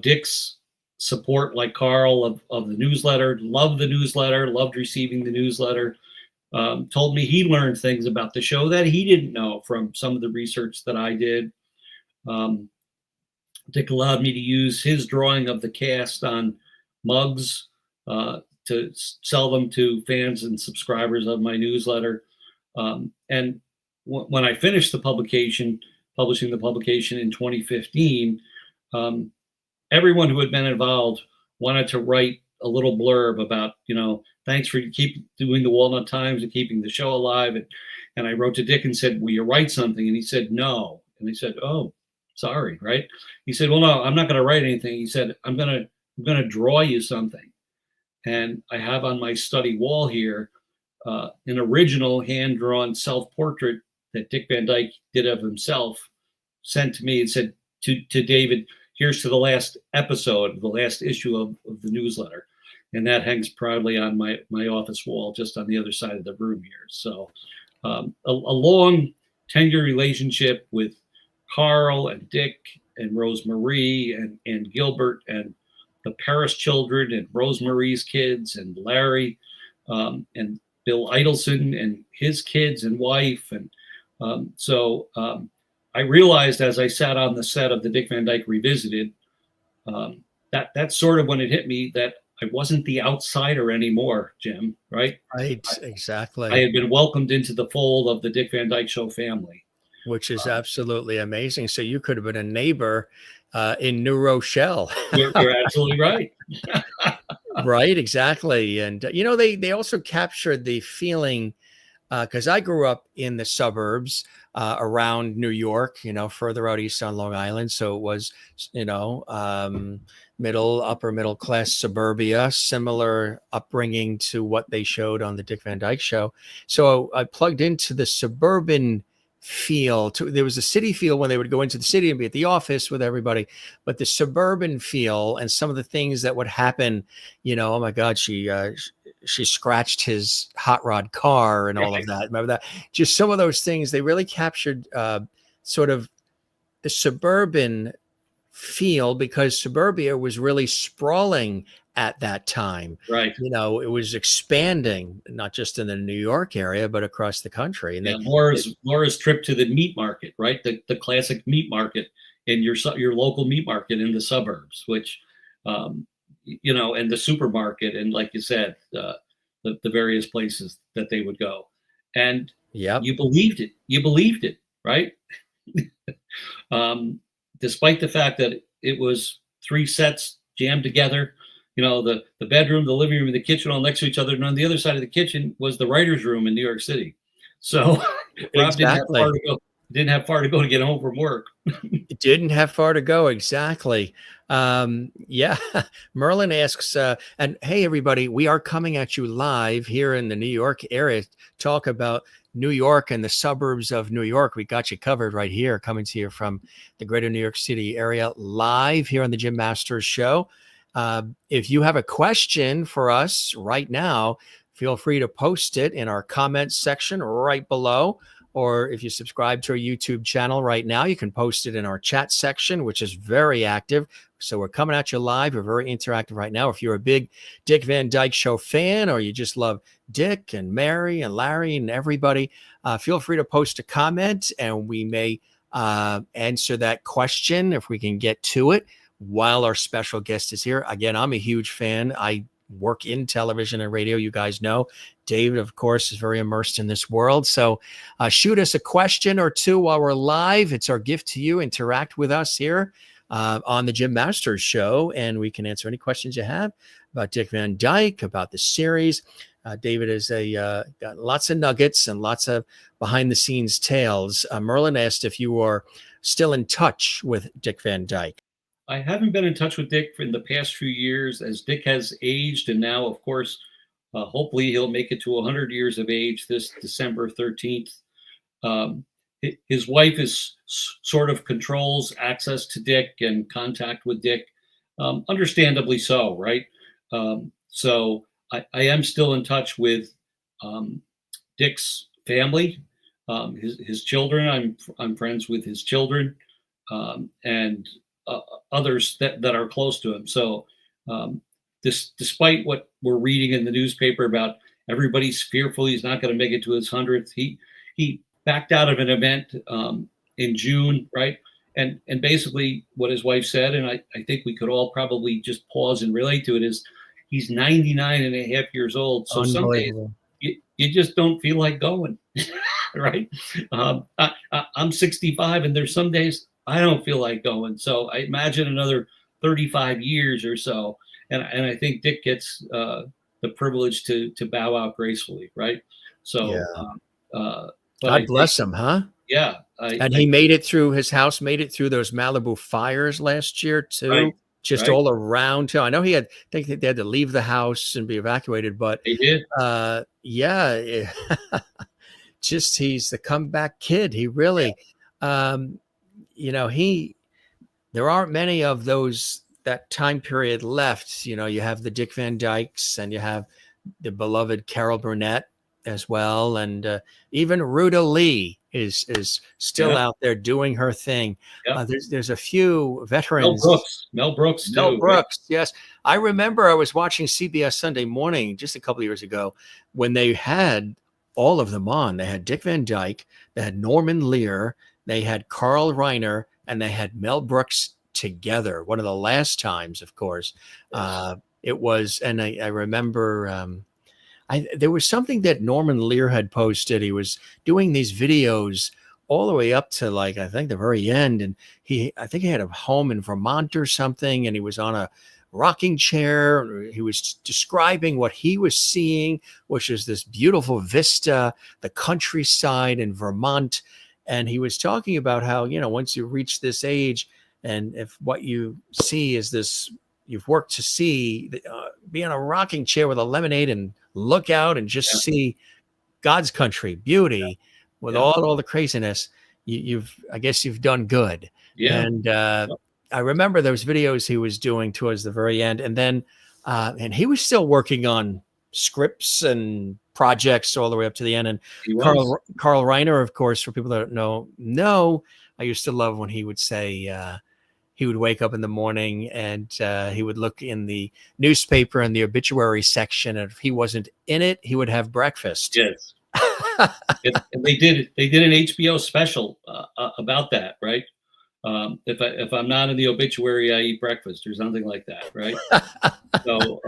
Dick's support, like Carl, of the newsletter, loved the newsletter, loved receiving the newsletter, told me he learned things about the show that he didn't know from some of the research that I did. Dick allowed me to use his drawing of the cast on mugs to sell them to fans and subscribers of my newsletter. And when I finished publishing the publication in 2015, everyone who had been involved wanted to write a little blurb about, thanks for keep doing the Walnut Times and keeping the show alive. And I wrote to Dick and said, will you write something? And he said, no. And he said, oh, sorry, right? He said, well, no, I'm not going to write anything. He said, I'm going to draw you something. And I have on my study wall here an original hand-drawn self-portrait that Dick Van Dyke did of himself, sent to me and said to David, here's to the last episode, the last issue of the newsletter. And that hangs proudly on my office wall, just on the other side of the room here. So a long 10-year relationship with Carl and Dick and Rosemarie and Gilbert and the Paris children and Rosemarie's kids and Larry and Bill Idelson and his kids and wife. And so I realized as I sat on the set of the Dick Van Dyke Revisited, that's sort of when it hit me that I wasn't the outsider anymore, Jim, right? Right, exactly. I had been welcomed into the fold of the Dick Van Dyke Show family. Which is absolutely amazing. So you could have been a neighbor in New Rochelle. You're absolutely right. Right, exactly. And, they also captured the feeling, because I grew up in the suburbs around New York, further out east on Long Island. So it was, upper middle class suburbia, similar upbringing to what they showed on the Dick Van Dyke Show. So I plugged into the suburban feel. There was a city feel when they would go into the city and be at the office with everybody, but the suburban feel and some of the things that would happen, oh my God, she scratched his hot rod car and all of that. Remember that? Just some of those things, they really captured sort of the suburban feel, because suburbia was really sprawling at that time. Right. It was expanding, not just in the New York area, but across the country. And Laura's trip to the meat market, right? The classic meat market in your local meat market in the suburbs, which, and the supermarket. And like you said, the various places that they would go. And you believed it, right? Despite the fact that it was 3 sets jammed together, the bedroom, the living room, and the kitchen all next to each other. And on the other side of the kitchen was the writer's room in New York City. So Rob didn't have far to go to get home from work. It didn't have far to go. Exactly. Merlin asks, and hey, everybody, we are coming at you live here in the New York area. Talk about New York and the suburbs of New York. We got you covered right here, coming to you from the greater New York City area live here on the Jim Masters Show. If you have a question for us right now, feel free to post it in our comments section right below. Or if you subscribe to our YouTube channel right now, you can post it in our chat section, which is very active. So we're coming at you live. We're very interactive right now. If you're a big Dick Van Dyke Show fan, or you just love Dick and Mary and Larry and everybody, feel free to post a comment, and we may answer that question if we can get to it while our special guest is here. Again, I'm a huge fan. I work in television and radio, you guys know. David, of course, is very immersed in this world. So shoot us a question or two while we're live. It's our gift to you. Interact with us here on the Jim Masters Show, and we can answer any questions you have about Dick Van Dyke, about the series. David has got lots of nuggets and lots of behind-the-scenes tales. Merlin asked if you are still in touch with Dick Van Dyke. I haven't been in touch with Dick in the past few years, as Dick has aged, and now, of course, hopefully he'll make it to 100 years of age this December 13th. His wife is sort of controls access to Dick and contact with Dick, understandably so, right? So I am still in touch with Dick's family, his children. I'm friends with his children, and others that are close to him. So despite what we're reading in the newspaper about everybody's fearful he's not going to make it to his 100th, he backed out of an event in June, right? And basically what his wife said, and I think we could all probably just pause and relate to it, is he's 99 and a half years old. So some days you just don't feel like going, right? I'm 65, and there's some days I don't feel like going. So I imagine another 35 years or so. And I think Dick gets the privilege to bow out gracefully, right? So, yeah. God bless him, huh? Yeah. He made it through, his house made it through those Malibu fires last year too. Right, just all around too. I know I think they had to leave the house and be evacuated, but they did. Yeah. Just, he's the comeback kid. He really, there aren't many of that time period left. You have the Dick Van Dykes, and you have the beloved Carol Burnett as well. And even Ruta Lee is still out there doing her thing. Yep. There's a few veterans. Mel Brooks too. Mel Brooks, right? Yes. I remember I was watching CBS Sunday Morning just a couple of years ago when they had all of them on. They had Dick Van Dyke, they had Norman Lear, they had Carl Reiner, and they had Mel Brooks together. One of the last times, of course. Yes. It was, and I remember there was something that Norman Lear had posted. He was doing these videos all the way up to, I think the very end. And I think he had a home in Vermont or something, and he was on a rocking chair. He was describing what he was seeing, which is this beautiful vista, the countryside in Vermont. And he was talking about how, once you reach this age, and if what you see is this, you've worked to see, be on a rocking chair with a lemonade and look out and just see God's country, beauty, with all the craziness, I guess you've done good. Yeah. And I remember those videos he was doing towards the very end. And then, and he was still working on scripts and projects all the way up to the end. And Carl Reiner, of course, for people that don't know, I used to love when he would say, he would wake up in the morning and he would look in the newspaper in the obituary section. And if he wasn't in it, he would have breakfast. Yes. And they did an HBO special about that, right? If I'm not in the obituary, I eat breakfast or something like that, right? So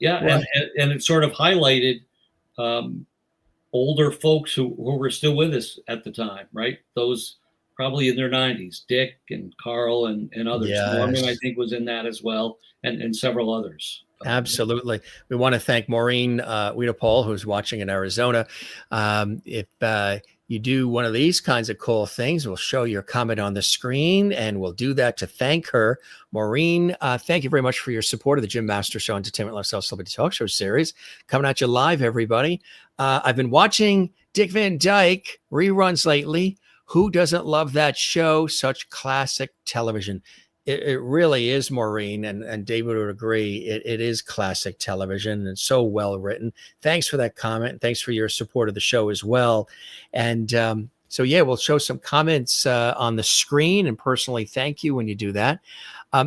and it sort of highlighted older folks who were still with us at the time, right? Those probably in their 90s, Dick and Carl and others. Yes. Norman, I think, was in that as well, and several others. Absolutely. We want to thank Maureen Paul, who's watching in Arizona. If you do one of these kinds of cool things, we'll show your comment on the screen, and we'll do that to thank her. Maureen, thank you very much for your support of the Jim Masters Show Entertainment Lifestyle Celebrity Talk Show series. Coming at you live, everybody. I've been watching Dick Van Dyke reruns lately. Who doesn't love that show? Such classic television. It really is, Maureen, and David would agree. It is classic television and so well written. Thanks for that comment. Thanks for your support of the show as well. And so, yeah, we'll show some comments on the screen. And personally, thank you when you do that.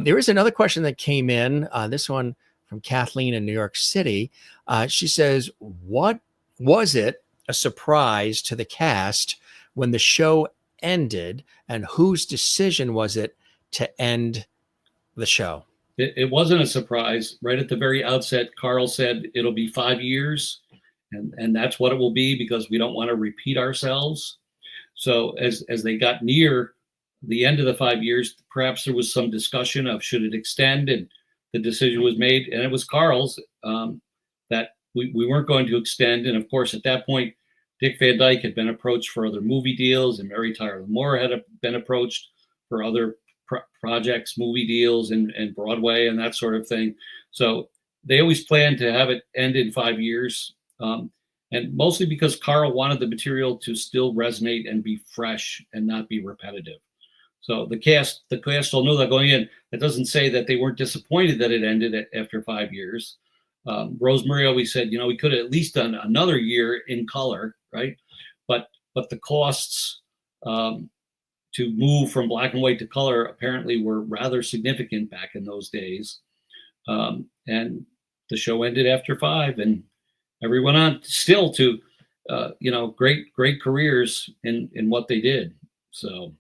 There is another question that came in. This one from Kathleen in New York City. She says, "What was it a surprise to the cast when the show ended, and whose decision was it to end the show?" It wasn't a surprise. Right at the very outset, Carl said it'll be 5 years, and that's what it will be, because we don't want to repeat ourselves. So as they got near the end of the 5 years, perhaps there was some discussion of should it extend, and the decision was made, and it was Carl's, that we weren't going to extend. And of course, at that point, Dick Van Dyke had been approached for other movie deals, and Mary Tyler Moore had been approached for other projects, movie deals, and Broadway and that sort of thing. So they always planned to have it end in 5 years, and mostly because Carl wanted the material to still resonate and be fresh and not be repetitive. So the cast all knew that going in. That doesn't say that they weren't disappointed that it ended after 5 years. Rosemary always said, we could have at least done another year in color, right? But the costs to move from black and white to color apparently were rather significant back in those days. And the show ended after 5, and everyone on still to, great careers in what they did. So.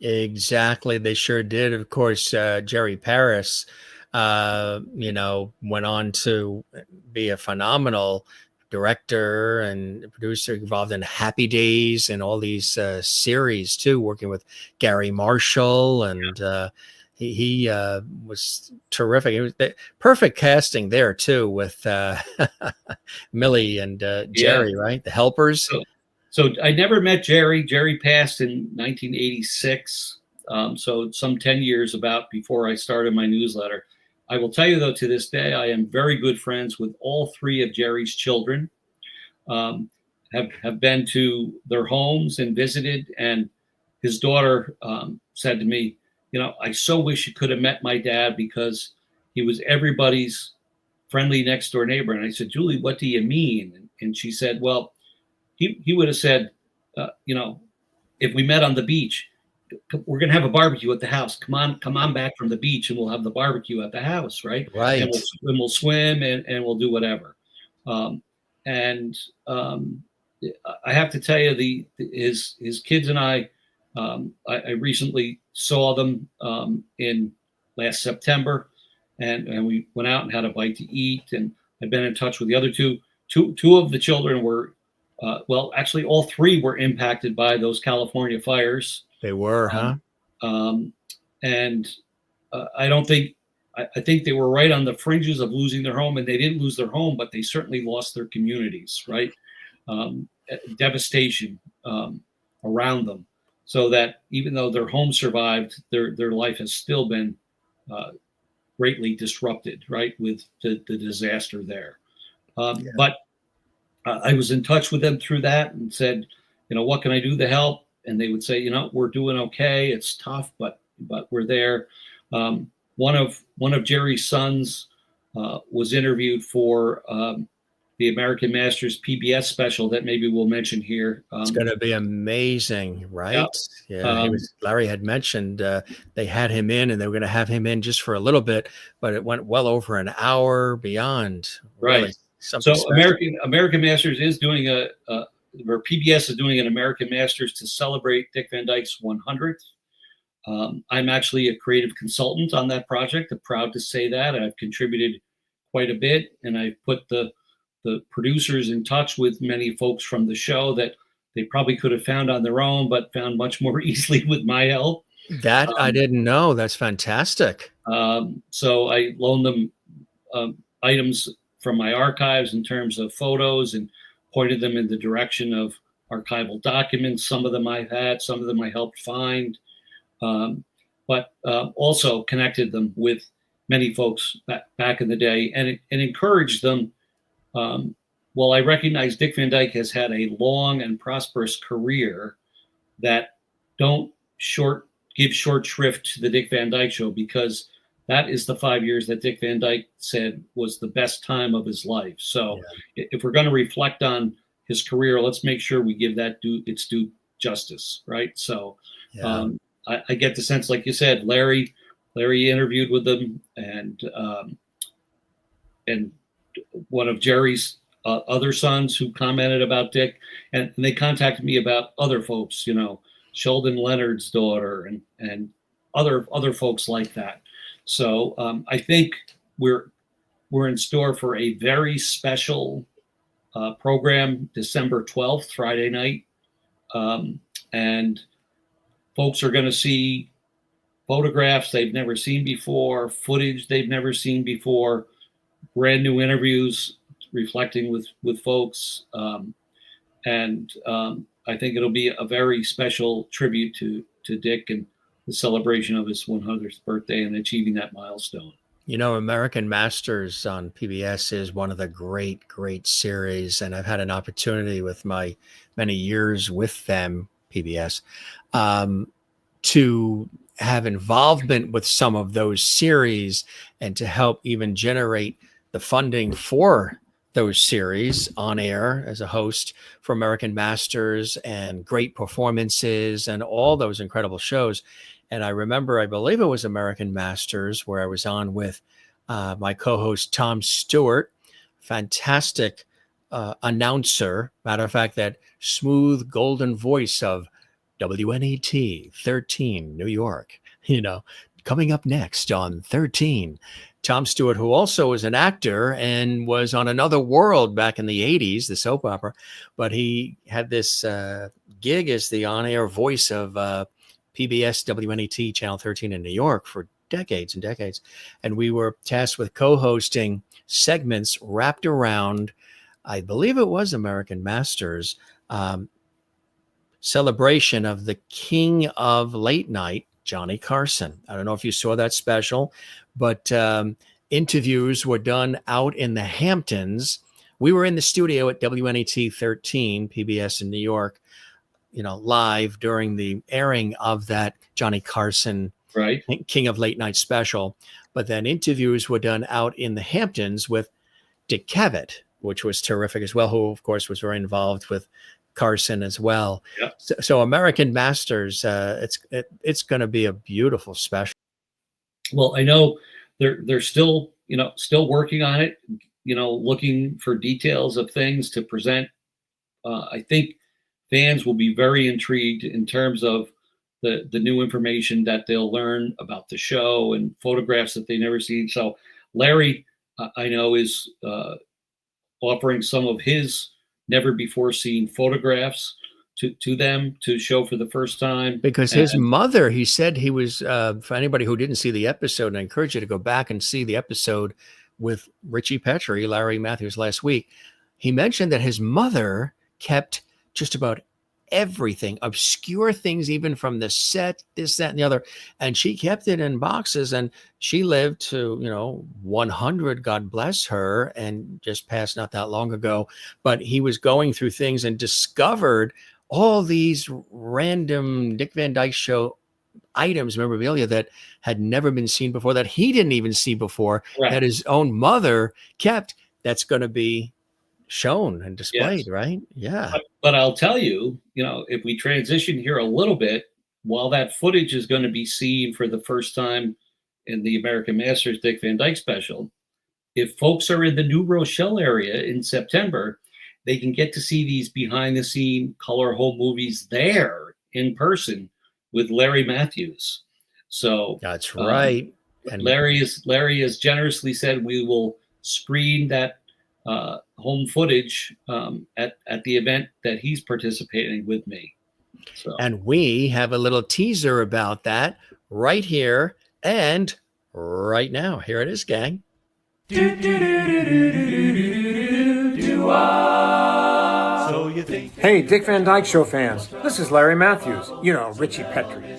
Exactly. They sure did. Of course, Jerry Paris, went on to be a phenomenal director and producer, involved in Happy Days and all these series too, working with Gary Marshall, and he was terrific. It was the perfect casting there too, with Millie and Jerry, right? The helpers. So I never met Jerry. Jerry passed in 1986, so some 10 years about before I started my newsletter. I will tell you, though, to this day, I am very good friends with all 3 of Jerry's children. Have been to their homes and visited, and his daughter said to me, I so wish you could have met my dad, because he was everybody's friendly next door neighbor. And I said, Julie, what do you mean? And she said, well, he would have said, if we met on the beach, we're going to have a barbecue at the house. Come on back from the beach, and we'll have the barbecue at the house, right? Right. And we'll swim, and we'll do whatever. I have to tell you, his kids and I recently saw them in last September, and we went out and had a bite to eat. And I've been in touch with the other two. Two of the children were. Actually, all 3 were impacted by those California fires. They were, huh? And I don't think, I think they were right on the fringes of losing their home, and they didn't lose their home, but they certainly lost their communities, right? Devastation around them. So that even though their home survived, their life has still been greatly disrupted, right, with the disaster there. But I was in touch with them through that and said, what can I do to help? And they would say, we're doing okay. It's tough, but we're there. One of Jerry's sons was interviewed for the American Masters PBS special that maybe we'll mention here. It's going to be amazing, right? Yeah. Larry had mentioned they had him in, and they were going to have him in just for a little bit, but it went well over an hour beyond. Right. Really. So American Masters is doing or PBS is doing an American Masters to celebrate Dick Van Dyke's 100th. I'm actually a creative consultant on that project. I'm proud to say that. I've contributed quite a bit, and I've put the producers in touch with many folks from the show that they probably could have found on their own, but found much more easily with my help. That I didn't know. That's fantastic. So I loaned them items from my archives in terms of photos, and pointed them in the direction of archival documents. Some of them I've had, some of them I helped find, but also connected them with many folks back in the day, and encouraged them. Well, I recognize Dick Van Dyke has had a long and prosperous career, that don't give short shrift to the Dick Van Dyke Show, because that is the 5 years that Dick Van Dyke said was the best time of his life. So if we're going to reflect on his career, let's make sure we give that its due justice, right? So I get the sense, like you said, Larry interviewed with them, and one of Jerry's other sons who commented about Dick, and they contacted me about other folks, Sheldon Leonard's daughter and other folks like that. So I think we're in store for a very special program, December 12th, Friday night. And folks are going to see photographs they've never seen before, footage they've never seen before, brand new interviews reflecting with folks. And I think it'll be a very special tribute to Dick and the celebration of his 100th birthday and achieving that milestone. American Masters on PBS is one of the great, great series. And I've had an opportunity with my many years with them, PBS, to have involvement with some of those series and to help even generate the funding for those series on air as a host for American Masters, and great performances and all those incredible shows. And I remember, I believe it was American Masters, where I was on with my co-host, Tom Stewart, fantastic announcer. Matter of fact, that smooth golden voice of WNET 13, New York, coming up next on 13. Tom Stewart, who also was an actor and was on Another World back in the 80s, the soap opera, but he had this gig as the on-air voice of PBS WNET Channel 13 in New York for decades and decades. And we were tasked with co-hosting segments wrapped around, I believe it was American Masters, celebration of the king of late night, Johnny Carson. I don't know if you saw that special, but interviews were done out in the Hamptons. We were in the studio at WNET 13, PBS in New York, live during the airing of that Johnny Carson King of Late Night special. But then interviews were done out in the Hamptons with Dick Cavett, which was terrific as well, who, of course, was very involved with Carson as well. Yeah. So American Masters, it's going to be a beautiful special. Well, I know they're still working on it, looking for details of things to present. I think fans will be very intrigued in terms of the new information that they'll learn about the show and photographs that they've never seen. So Larry, I know, is offering some of his never before seen photographs to them to show for the first time. Because his mother, he said he was, for anybody who didn't see the episode, and I encourage you to go back and see the episode with Ritchie Petrie, Larry Mathews, last week. He mentioned that his mother kept just about everything, obscure things, even from the set, this, that, and the other. And she kept it in boxes, and she lived to, 100, God bless her, and just passed not that long ago. But he was going through things and discovered all these random Dick Van Dyke Show items, memorabilia that had never been seen before, that he didn't even see before, that his own mother kept. That's going to be shown and displayed, right? Yeah. But I'll tell you, if we transition here a little bit, while that footage is going to be seen for the first time in the American Masters Dick Van Dyke special, if folks are in the New Rochelle area in September, they can get to see these behind the scene color home movies there in person with Larry Mathews. So that's right. And Larry has generously said we will screen that home footage at the event that he's participating with me. So. And we have a little teaser about that right here and right now. Here it is, gang. Hey, Dick Van Dyke Show fans, this is Larry Mathews, Ritchie Petrie.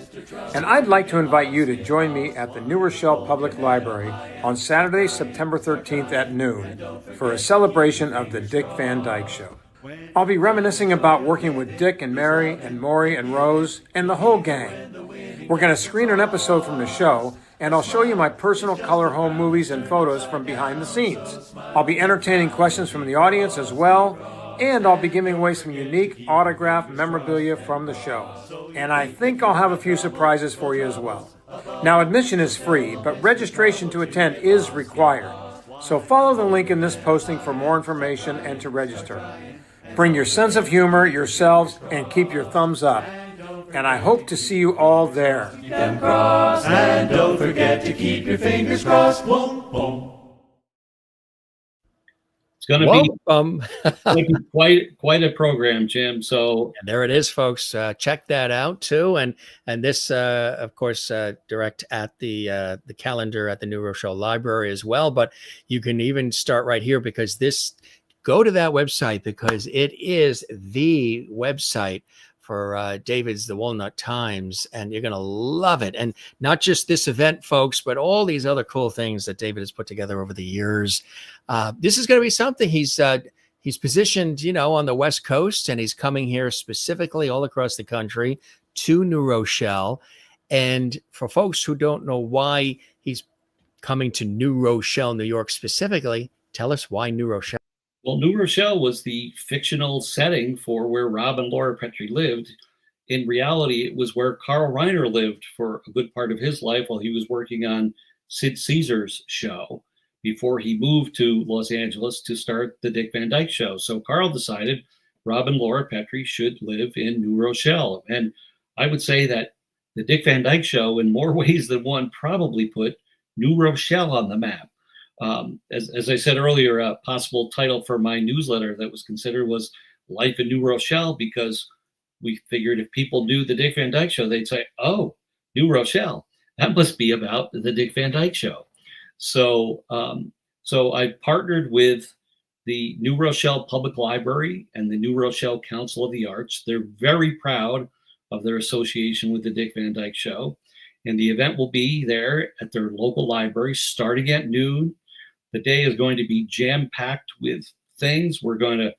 And I'd like to invite you to join me at the New Rochelle Public Library on Saturday, September 13th at noon for a celebration of the Dick Van Dyke Show. I'll be reminiscing about working with Dick and Mary and Morey and Rose and the whole gang. We're going to screen an episode from the show, and I'll show you my personal color home movies and photos from behind the scenes. I'll be entertaining questions from the audience as well, and I'll be giving away some unique autographed memorabilia from the show. And I think I'll have a few surprises for you as well. Now, admission is free, but registration to attend is required. So follow the link in this posting for more information and to register. Bring your sense of humor, yourselves, and keep your thumbs up. And I hope to see you all there. Keep them crossed, and don't forget to keep your fingers crossed. Boom, boom. It's going to be quite a program, Jim. So there it is, folks. Check that out too, and this, of course, direct at the calendar at the New Rochelle Library as well. But you can even start right here because go to that website because it is the website for David's The Walnut Times, and you're going to love it. And not just this event, folks, but all these other cool things that David has put together over the years. This is going to be something he's positioned, on the West Coast, and he's coming here specifically all across the country to New Rochelle. And for folks who don't know why he's coming to New Rochelle, New York specifically, tell us why New Rochelle. Well, New Rochelle was the fictional setting for where Rob and Laura Petrie lived. In reality, it was where Carl Reiner lived for a good part of his life while he was working on Sid Caesar's show before he moved to Los Angeles to start the Dick Van Dyke Show. So Carl decided Rob and Laura Petrie should live in New Rochelle. And I would say that the Dick Van Dyke Show, in more ways than one, probably put New Rochelle on the map. As I said earlier, a possible title for my newsletter that was considered was Life in New Rochelle, because we figured if people knew the Dick Van Dyke Show, they'd say, oh, New Rochelle, that must be about the Dick Van Dyke Show. So I partnered with the New Rochelle Public Library and the New Rochelle Council of the Arts. They're very proud of their association with the Dick Van Dyke Show. And the event will be there at their local library starting at noon. The day is going to be jam-packed with things. We're going to,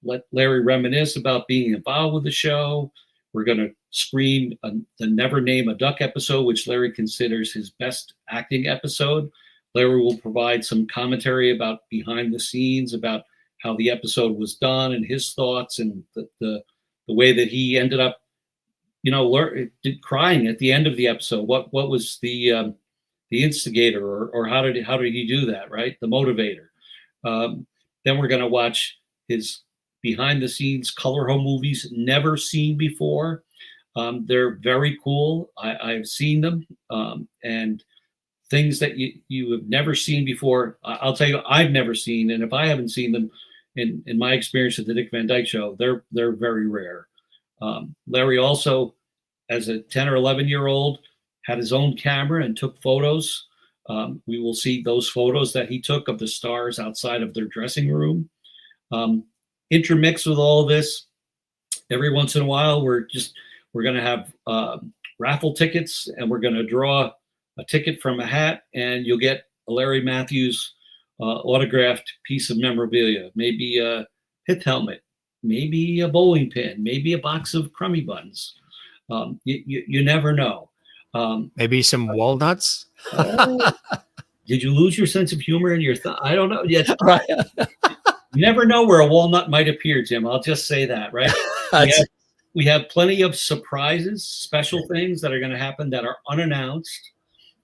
let Larry reminisce about being involved with the show. We're going to screen the Never Name a Duck episode, which Larry considers his best acting episode. Larry will provide some commentary about behind the scenes, about how the episode was done and his thoughts and the way that he ended up, crying at the end of the episode. What was the instigator, or how did he do that, right? The motivator. Then we're going to watch his behind the scenes color home movies never seen before. They're very cool. I've seen them, and things that you have never seen before. I'll tell you, I've never seen, and if I haven't seen them in my experience at the Dick Van Dyke Show, they're very rare. Larry also, as a 10 or 11-year-old, had his own camera and took photos. We will see those photos that he took of the stars outside of their dressing room. Intermixed with all of this, every once in a while, we're going to have raffle tickets, and we're going to draw a ticket from a hat, and you'll get a Larry Mathews autographed piece of memorabilia, maybe a pith helmet, maybe a bowling pin, maybe a box of crummy buns. You never know. Maybe some walnuts. Did you lose your sense of humor in your I don't know. Yes, right. You never know where a walnut might appear, Jim. I'll just say that, right? We have plenty of surprises, special things that are going to happen that are unannounced.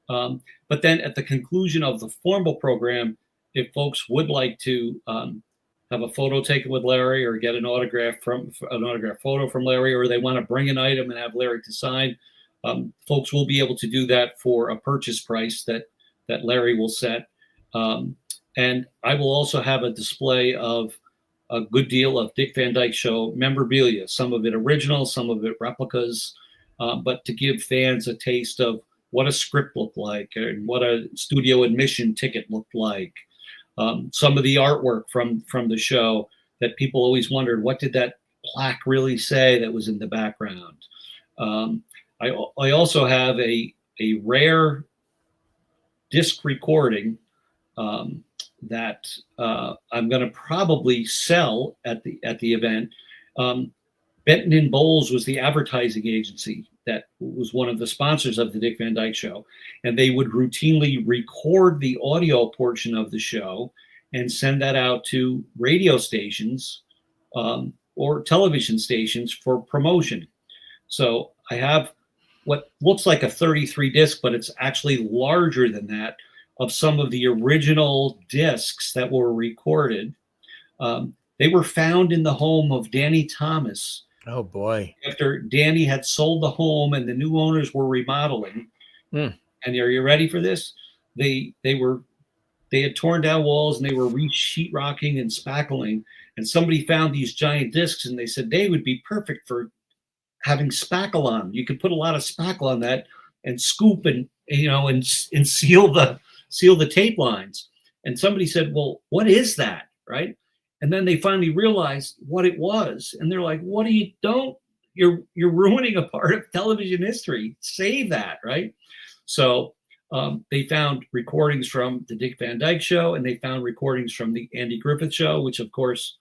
But then at the conclusion of the formal program, if folks would like to have a photo taken with Larry or get an autograph photo from Larry, or they want to bring an item and have Larry to sign, folks will be able to do that for a purchase price that Larry will set. And I will also have a display of a good deal of Dick Van Dyke Show memorabilia, some of it original, some of it replicas, but to give fans a taste of what a script looked like and what a studio admission ticket looked like. Some of the artwork from the show that people always wondered, what did that plaque really say that was in the background? I also have a rare disc recording that I'm going to probably sell at the event. Benton and Bowles was the advertising agency that was one of the sponsors of the Dick Van Dyke Show, and they would routinely record the audio portion of the show and send that out to radio stations or television stations for promotion. So I have what looks like a 33 disc, but it's actually larger than that, of some of the original discs that were recorded. They were found in the home of Danny Thomas. Oh boy! After Danny had sold the home and the new owners were remodeling, and are you ready for this? They had torn down walls and they were re-sheetrocking and spackling. And somebody found these giant discs and they said they would be perfect for having spackle on. You could put a lot of spackle on that and scoop and seal the tape lines. And somebody said, "Well, what is that?" Right? And then they finally realized what it was. And they're like, "What you're ruining a part of television history. Save that," right? So they found recordings from the Dick Van Dyke Show, and they found recordings from the Andy Griffith Show, which of course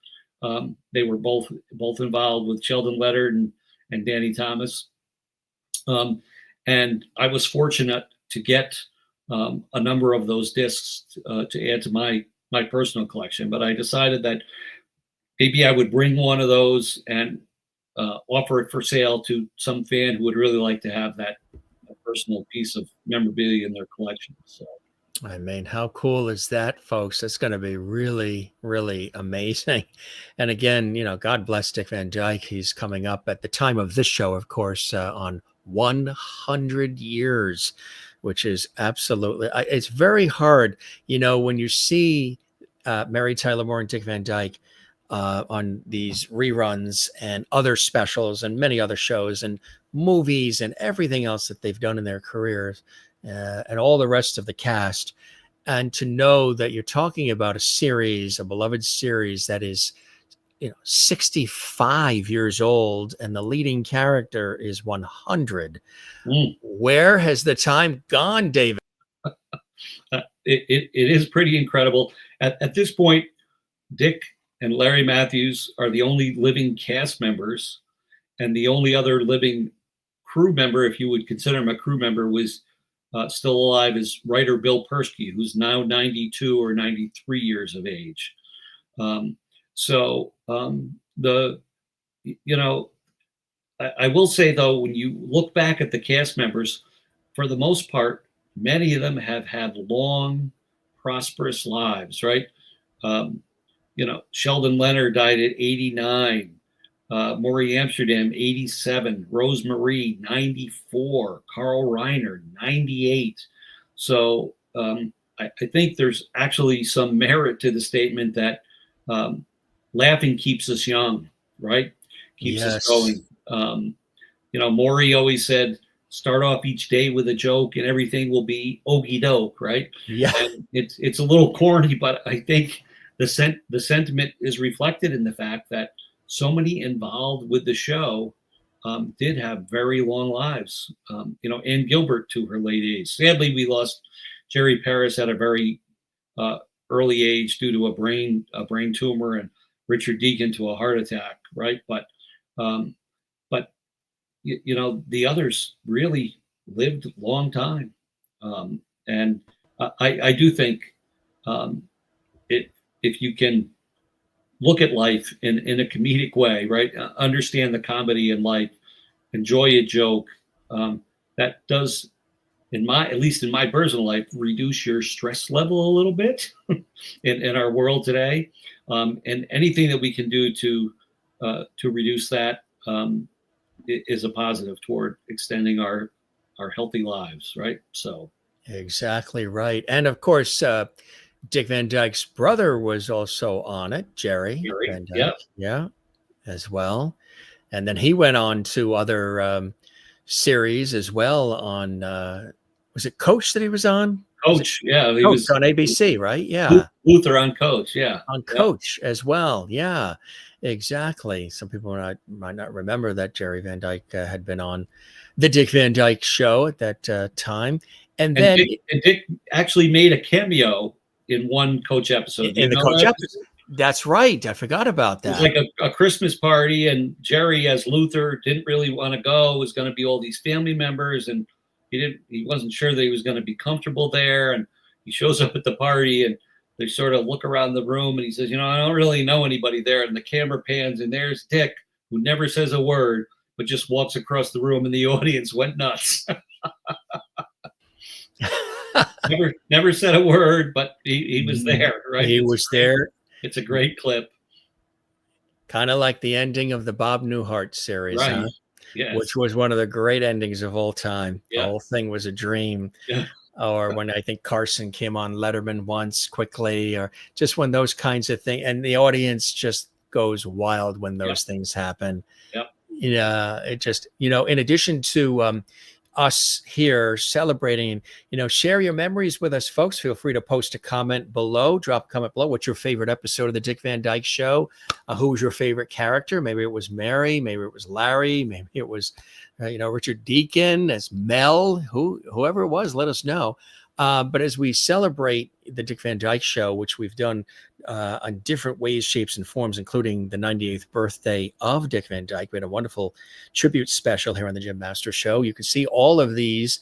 they were both involved with Sheldon Leonard and Danny Thomas. And I was fortunate to get a number of those discs to add to my personal collection, but I decided that maybe I would bring one of those and offer it for sale to some fan who would really like to have that personal piece of memorabilia in their collection. So, I mean, how cool is that, folks? That's going to be really, really amazing. And again, God bless Dick Van Dyke. He's coming up at the time of this show, of course, on 100 years, which is absolutely, it's very hard, when you see Mary Tyler Moore and Dick Van Dyke on these reruns and other specials and many other shows and movies and everything else that they've done in their careers and all the rest of the cast. And to know that you're talking about a beloved series that is, 65 years old and the leading character is 100. Where has the time gone, David? It is pretty incredible. At this point, Dick and Larry Mathews are the only living cast members, and the only other living crew member, if you would consider him a crew member, was still alive, is writer Bill Persky, who's now 92 or 93 years of age. I will say, though, when you look back at the cast members, for the most part, many of them have had long, prosperous lives, right? Sheldon Leonard died at 89, Morey Amsterdam, 87, Rose Marie, 94, Carl Reiner, 98. So I think there's actually some merit to the statement that laughing keeps us young, right? Keeps us going. Morey always said, start off each day with a joke and everything will be okie doke, right? Yeah. And it's a little corny, but I think the sentiment is reflected in the fact that so many involved with the show did have very long lives. Ann Gilbert to her late age. Sadly, we lost Jerry Paris at a very early age due to a brain tumor, and Richard Deacon to a heart attack, right? But the others really lived a long time. And I do think if you can look at life in a comedic way, right? Understand the comedy in life, enjoy a joke. That does, at least in my personal life, reduce your stress level a little bit in our world today. And anything that we can do to reduce that is a positive toward extending our healthy lives, right? So exactly right. And of course, Dick Van Dyke's brother was also on it, Jerry Van Dyke, yeah, as well. And then he went on to other series as well on, was it Coach that he was on? Coach, yeah. He was on ABC, right? Yeah. Luther on Coach, yeah. On Coach as well, yeah, exactly. Some people might not remember that Jerry Van Dyke had been on the Dick Van Dyke Show at that time. And then Dick actually made a cameo in one Coach episode. In the Coach episode. That's right. I forgot about It was that. like a Christmas party, and Jerry, as Luther, didn't really want to go. It was going to be all these family members, and he wasn't sure that he was going to be comfortable there. And he shows up at the party, and they sort of look around the room, and he says, I don't really know anybody there. And the camera pans, and there's Dick, who never says a word, but just walks across the room, and the audience went nuts. never said a word, but he was there, right? He was there. It's a great clip. Kind of like the ending of the Bob Newhart series, Right. huh? Yes. Which was one of the great endings of all time. Yeah. The whole thing was a dream. Yeah. Or when I think Carson came on Letterman once quickly, or just when those kinds of things, and the audience just goes wild when those things happen. Yep. It just, in addition to us here celebrating, share your memories with us, folks. Feel free to post a comment below, drop a comment below. What's your favorite episode of the Dick Van Dyke Show? Who was your favorite character? Maybe it was Mary, maybe it was Larry, maybe it was, Richard Deacon as Mel, whoever it was, let us know. But as we celebrate the Dick Van Dyke Show, which we've done on different ways, shapes, and forms, including the 98th birthday of Dick Van Dyke, we had a wonderful tribute special here on the Jim Masters Show. You can see all of these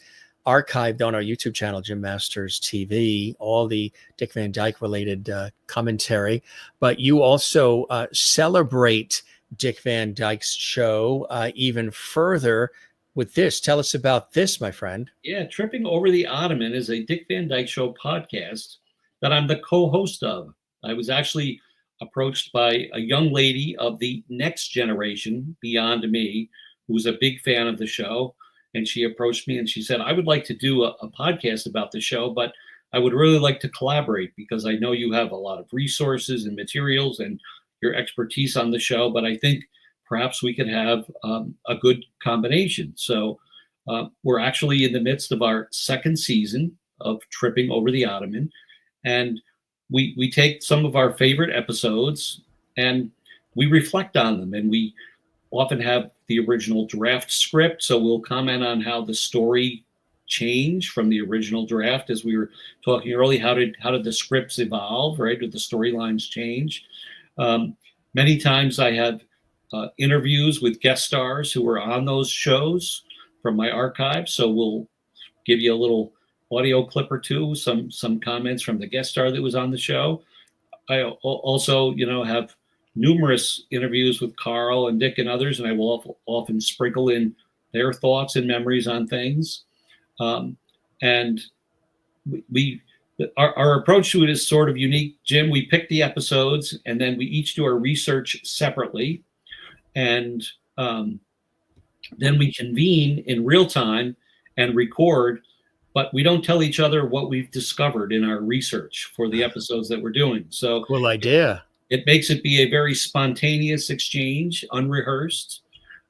archived on our YouTube channel, Jim Masters TV, all the Dick Van Dyke related commentary. But you also celebrate Dick Van Dyke's show even further with this. Tell us about this, my friend. Yeah, Tripping Over the Ottoman is a Dick Van Dyke Show podcast that I'm the co-host of. I was actually approached by a young lady of the next generation beyond me, who was a big fan of the show. And she approached me and she said, I would like to do a podcast about the show, but I would really like to collaborate because I know you have a lot of resources and materials and your expertise on the show, but I think perhaps we could have a good combination. So we're actually in the midst of our second season of Tripping Over the Ottoman. And we take some of our favorite episodes and we reflect on them. And we often have the original draft script. So we'll comment on how the story changed from the original draft. As we were talking earlier, how did the scripts evolve, right? Did the storylines change? Many times I have interviews with guest stars who were on those shows from my archive. So we'll give you a little audio clip or two, some comments from the guest star that was on the show. I also, have numerous interviews with Carl and Dick and others, and I will often sprinkle in their thoughts and memories on things. And our approach to it is sort of unique, Jim. We pick the episodes, and then we each do our research separately. And then we convene in real time and record, but we don't tell each other what we've discovered in our research for the episodes that we're doing. So cool idea. It makes it be a very spontaneous exchange, unrehearsed.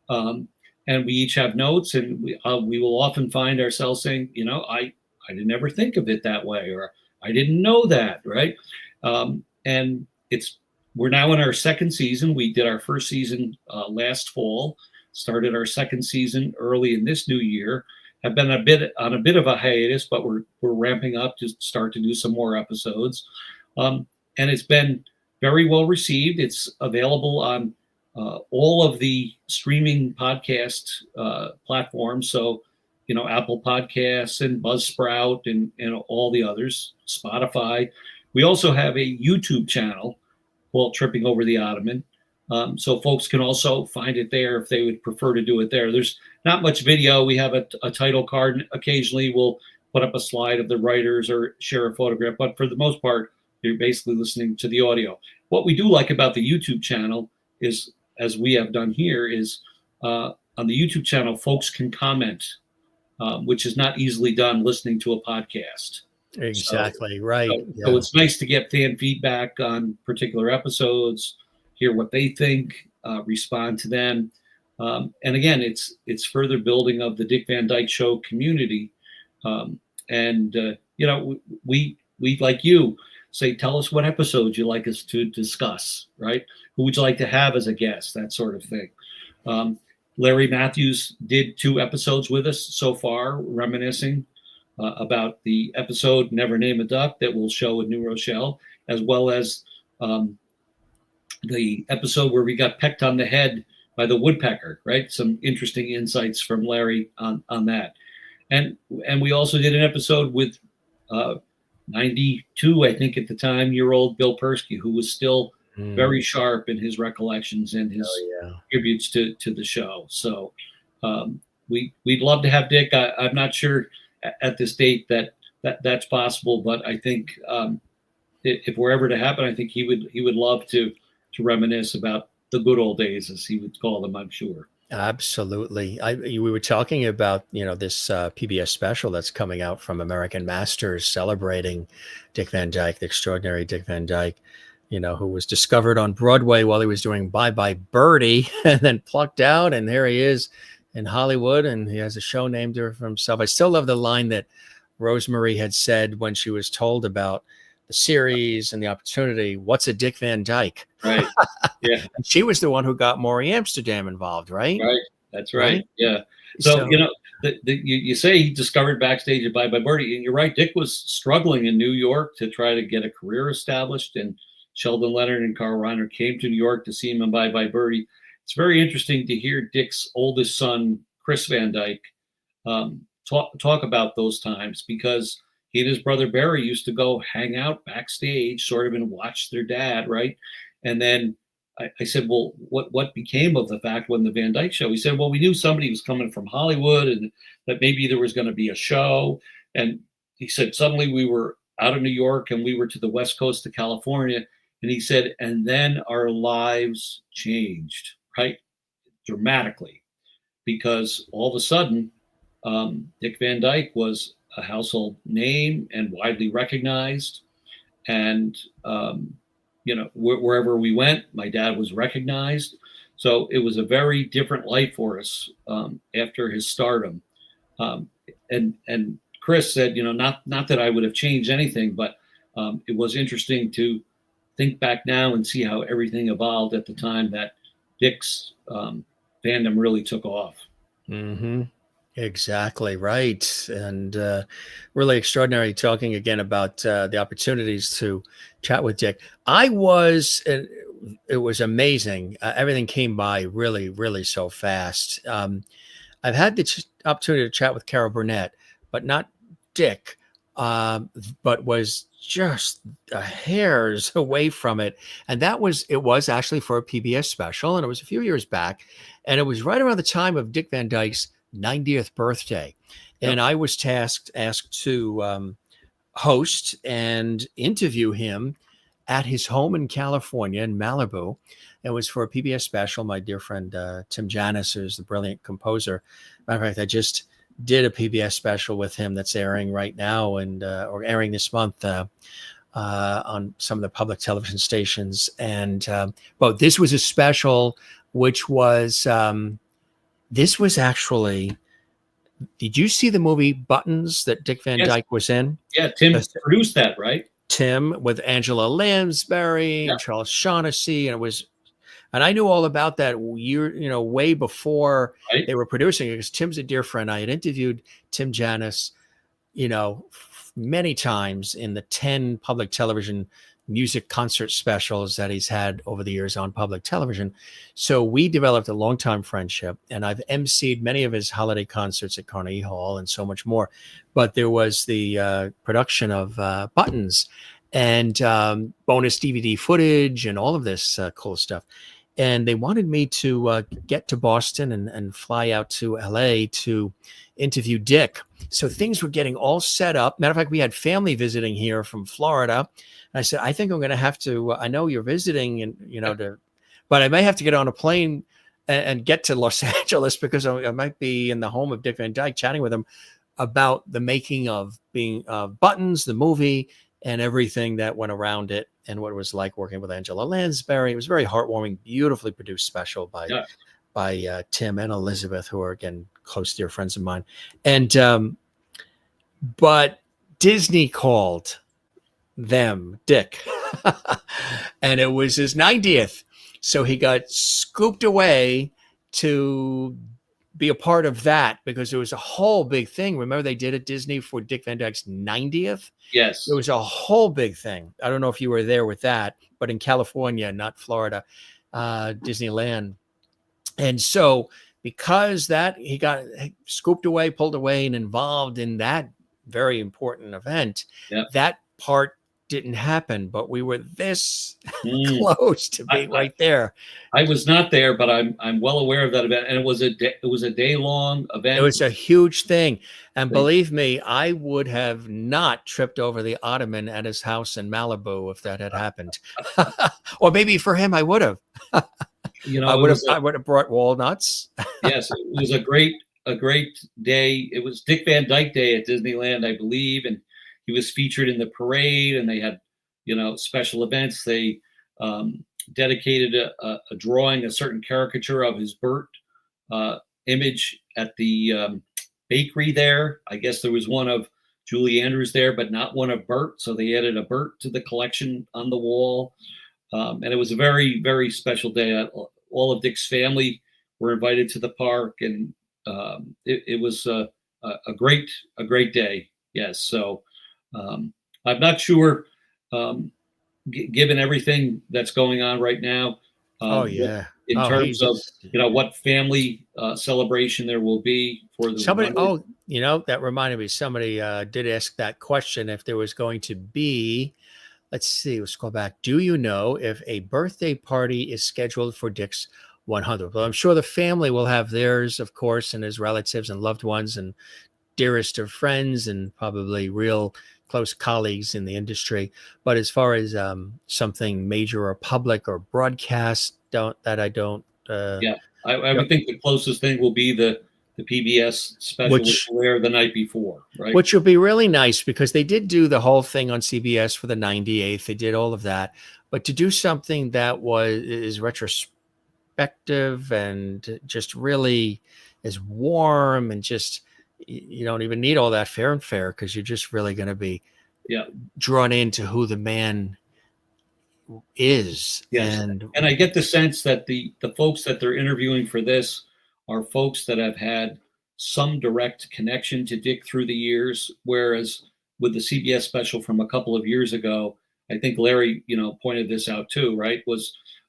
And we each have notes, and we will often find ourselves saying, I didn't ever think of it that way, or I didn't know that, right? And we're now in our second season. We did our first season last fall, started our second season early in this new year, have been on a bit of a hiatus, but we're ramping up to start to do some more episodes. And it's been very well received. It's available on all of the streaming podcast platforms. So, Apple Podcasts and Buzzsprout and all the others, Spotify. We also have a YouTube channel called Tripping Over the Ottoman. So folks can also find it there if they would prefer to do it there. There's not much video. We have a title card, and occasionally we'll put up a slide of the writers or share a photograph. But for the most part, you're basically listening to the audio. What we do like about the YouTube channel is, as we have done here, is on the YouTube channel, folks can comment, which is not easily done listening to a podcast. Exactly, right. So it's nice to get fan feedback on particular episodes, hear what they think, respond to them. And again, it's further building of the Dick Van Dyke Show community. We like you say, tell us what episodes you'd like us to discuss, right? Who would you like to have as a guest, that sort of thing. Larry Mathews did 2 episodes with us so far, reminiscing about the episode Never Name a Duck that will show in New Rochelle, as well as the episode where we got pecked on the head by the woodpecker, right? Some interesting insights from Larry on that. And we also did an episode with 92, I think at the time, year old Bill Persky, who was still very sharp in his recollections and his tributes to the show. So we'd love to have Dick. I'm not sure at this date that's possible, but I think if we're ever to happen, I think he would love to reminisce about the good old days, as he would call them, I'm sure. Absolutely. We were talking about, this PBS special that's coming out from American Masters celebrating Dick Van Dyke, the extraordinary Dick Van Dyke, who was discovered on Broadway while he was doing Bye Bye Birdie and then plucked out. And here he is in Hollywood, and he has a show named for himself. I still love the line that Rosemary had said when she was told about the series and the opportunity. What's a Dick Van Dyke? Right. Yeah. And she was the one who got Morey Amsterdam involved, right? Right. That's right. Yeah. So you say he discovered backstage at Bye Bye Birdie, and you're right. Dick was struggling in New York to try to get a career established, and Sheldon Leonard and Carl Reiner came to New York to see him in Bye Bye Birdie. It's very interesting to hear Dick's oldest son, Chris Van Dyke, talk about those times, because he and his brother Barry used to go hang out backstage, sort of, and watch their dad, right? And then I said, well, what became of the fact when the Van Dyke Show? He said, well, we knew somebody was coming from Hollywood and that maybe there was going to be a show. And he said, suddenly we were out of New York and we were to the West Coast of California. And he said, and then our lives changed, right? Dramatically, because all of a sudden, Dick Van Dyke was a household name and widely recognized. And, wherever we went, my dad was recognized. So it was a very different life for us after his stardom. And Chris said, not that I would have changed anything, but it was interesting to think back now and see how everything evolved at the time that Dick's fandom really took off. Mm-hmm. Exactly right. And really extraordinary, talking again about the opportunities to chat with Dick. It was amazing. Everything came by really, really so fast. I've had the opportunity to chat with Carol Burnett, but not Dick, but was just hairs away from it. And it was actually for a PBS special, and it was a few years back. And it was right around the time of Dick Van Dyke's 90th birthday. And I was asked to host and interview him at his home in California, in Malibu. It was for a PBS special. My dear friend Tim Janis, who's the brilliant composer. Matter of fact, I just did a PBS special with him that's airing right now and or airing this month on some of the public television stations. And but this was a special which was this was actually, did you see the movie Buttons that Dick Van Dyke was in? Yeah, Tim produced that, right? Tim with Angela Lansbury and Charles Shaughnessy, and I knew all about that way before they were producing it, because Tim's a dear friend. I had interviewed Tim Janis, many times in the 10 public television music concert specials that he's had over the years on public television. So we developed a long-time friendship, and I've emceed many of his holiday concerts at Carnegie Hall and so much more. But there was the production of Buttons and bonus DVD footage and all of this cool stuff. And they wanted me to get to Boston and fly out to LA to interview Dick. So things were getting all set up. Matter of fact, we had family visiting here from Florida. And I said, I think I'm going to have to, I know you're visiting and, but I may have to get on a plane and get to Los Angeles, because I might be in the home of Dick Van Dyke chatting with him about the making of Buttons, the movie, and everything that went around it, and what it was like working with Angela Lansbury. It was a very heartwarming, beautifully produced special by Tim and Elizabeth, who are, again, close dear friends of mine. And but Disney called them, Dick, and it was his 90th. So he got scooped away to be a part of that because it was a whole big thing. Remember they did at Disney for Dick Van Dyke's 90th? Yes. It was a whole big thing. I don't know if you were there with that, but in California, not Florida, Disneyland. And so because that he got scooped away, pulled away, and involved in that very important event, that part didn't happen, but we were this close to be right there. I was not there, but I'm well aware of that event, and it was a day long event. It was a huge thing, and believe me, I would have not tripped over the ottoman at his house in Malibu if that had happened, or maybe for him I would have. I would have brought walnuts. Yes, it was a great day. It was Dick Van Dyke Day at Disneyland, I believe, and he was featured in the parade, and they had, special events. They dedicated a drawing, a certain caricature of his Bert image at the bakery there. I guess there was one of Julie Andrews there, but not one of Bert. So they added a Bert to the collection on the wall. And it was a very, very special day. All of Dick's family were invited to the park, and it was a great day. Yes. So I'm not sure, given everything that's going on right now. In terms of what family celebration there will be for the somebody. That reminded me. Somebody did ask that question if there was going to be. Let's see. Let's go back. Do you know if a birthday party is scheduled for Dick's 100th? Well, I'm sure the family will have theirs, of course, and his relatives and loved ones and dearest of friends and probably real close colleagues in the industry. But as far as something major or public or broadcast, I don't. I would think the closest thing will be the PBS special, which will air the night before, right? Which will be really nice because they did do the whole thing on CBS for the 98th. They did all of that, but to do something that is retrospective and just really is warm and just you don't even need all that fanfare because you're just really going to be drawn into who the man is. Yes. And I get the sense that the folks that they're interviewing for this are folks that have had some direct connection to Dick through the years, whereas with the CBS special from a couple of years ago, I think Larry, pointed this out too, right?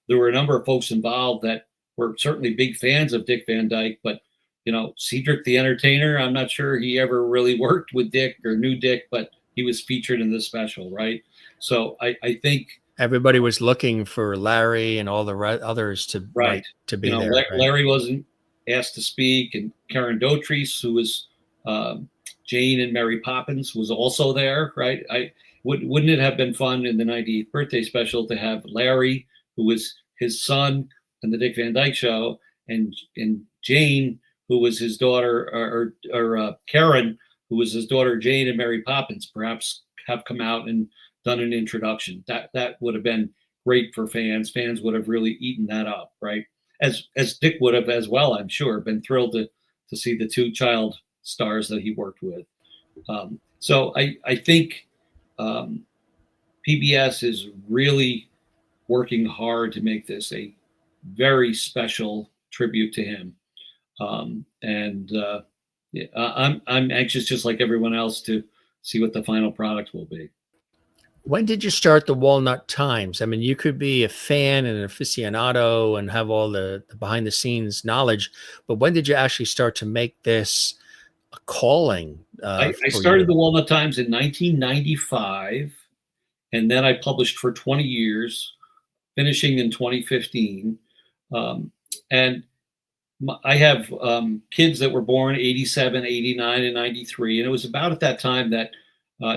There were a number of folks involved that were certainly big fans of Dick Van Dyke, but Cedric the Entertainer, I'm not sure he ever really worked with Dick or knew Dick, but he was featured in this special, right? So I think everybody was looking for Larry and all the others to be there. Right? Larry wasn't asked to speak, and Karen Dotrice, who was Jane and Mary Poppins, was also there, right? Wouldn't it have been fun in the 98th birthday special to have Larry, who was his son in the Dick Van Dyke Show, and Jane, who was his daughter, or Karen, who was his daughter Jane and Mary Poppins, perhaps have come out and done an introduction. That would have been great for fans. Fans would have really eaten that up, right? As Dick would have as well, I'm sure, been thrilled to see the two child stars that he worked with. So I think PBS is really working hard to make this a very special tribute to him. I'm anxious, just like everyone else, to see what the final product will be. When did you start the Walnut Times? I mean, you could be a fan and an aficionado and have all the behind the scenes knowledge, but when did you actually start to make this a calling? I started the Walnut Times in 1995, and then I published for 20 years, finishing in 2015. And I have kids that were born 87, 89, and 93. And it was about at that time that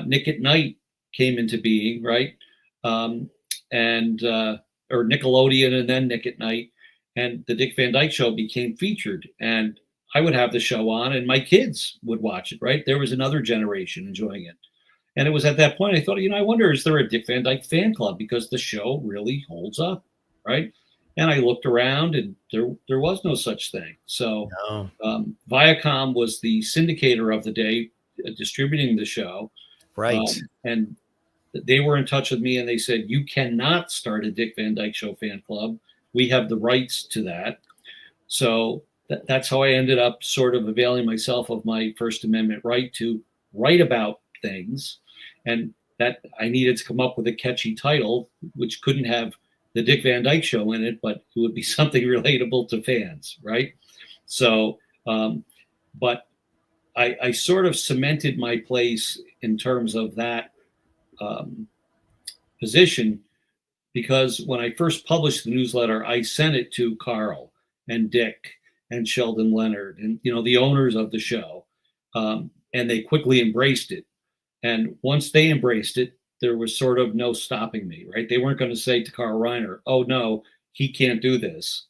Nick at Night came into being, right? Or Nickelodeon and then Nick at Night. And the Dick Van Dyke Show became featured. And I would have the show on and my kids would watch it, right? There was another generation enjoying it. And it was at that point I thought, I wonder, is there a Dick Van Dyke fan club? Because the show really holds up, right? And I looked around and there was no such thing. So Viacom was the syndicator of the day, distributing the show. Right. And they were in touch with me and they said, you cannot start a Dick Van Dyke Show fan club. We have the rights to that. So that's how I ended up sort of availing myself of my First Amendment right to write about things, and that I needed to come up with a catchy title, which couldn't have the Dick Van Dyke Show in it, but it would be something relatable to fans, right? So, but I sort of cemented my place in terms of that position, because when I first published the newsletter, I sent it to Carl and Dick and Sheldon Leonard and, the owners of the show, and they quickly embraced it. And once they embraced it, there was sort of no stopping me, right? They weren't going to say to Carl Reiner, "Oh no, he can't do this."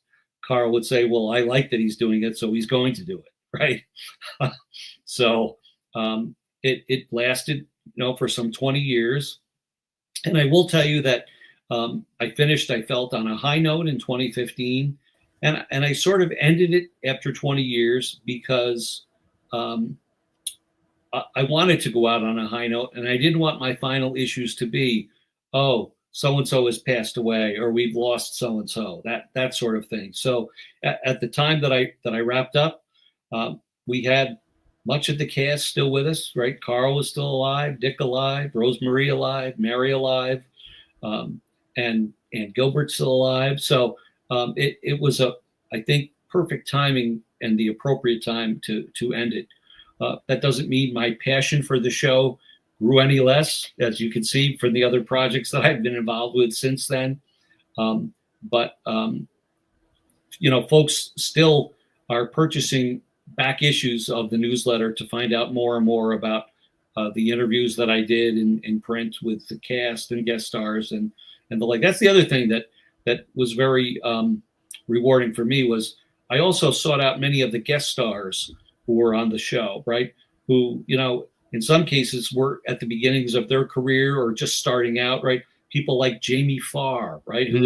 Carl would say, "Well, I like that he's doing it, so he's going to do it," right? So it lasted, for some 20 years. And I will tell you that I finished, I felt, on a high note in 2015. And I sort of ended it after 20 years because I wanted to go out on a high note, and I didn't want my final issues to be, "Oh, so-and-so has passed away," or "We've lost so-and-so," that sort of thing. So at the time that I wrapped up, we had much of the cast still with us, right? Carl was still alive, Dick alive, Rosemarie alive, Mary alive, and Gilbert still alive. So it was I think, perfect timing and the appropriate time to end it. That doesn't mean my passion for the show grew any less, as you can see from the other projects that I've been involved with since then. But folks still are purchasing back issues of the newsletter to find out more and more about the interviews that I did in print with the cast and guest stars and the like. That's the other thing that was very rewarding for me, was I also sought out many of the guest stars who were on the show, right? Who, in some cases were at the beginnings of their career or just starting out, right? People like Jamie Farr, right? Who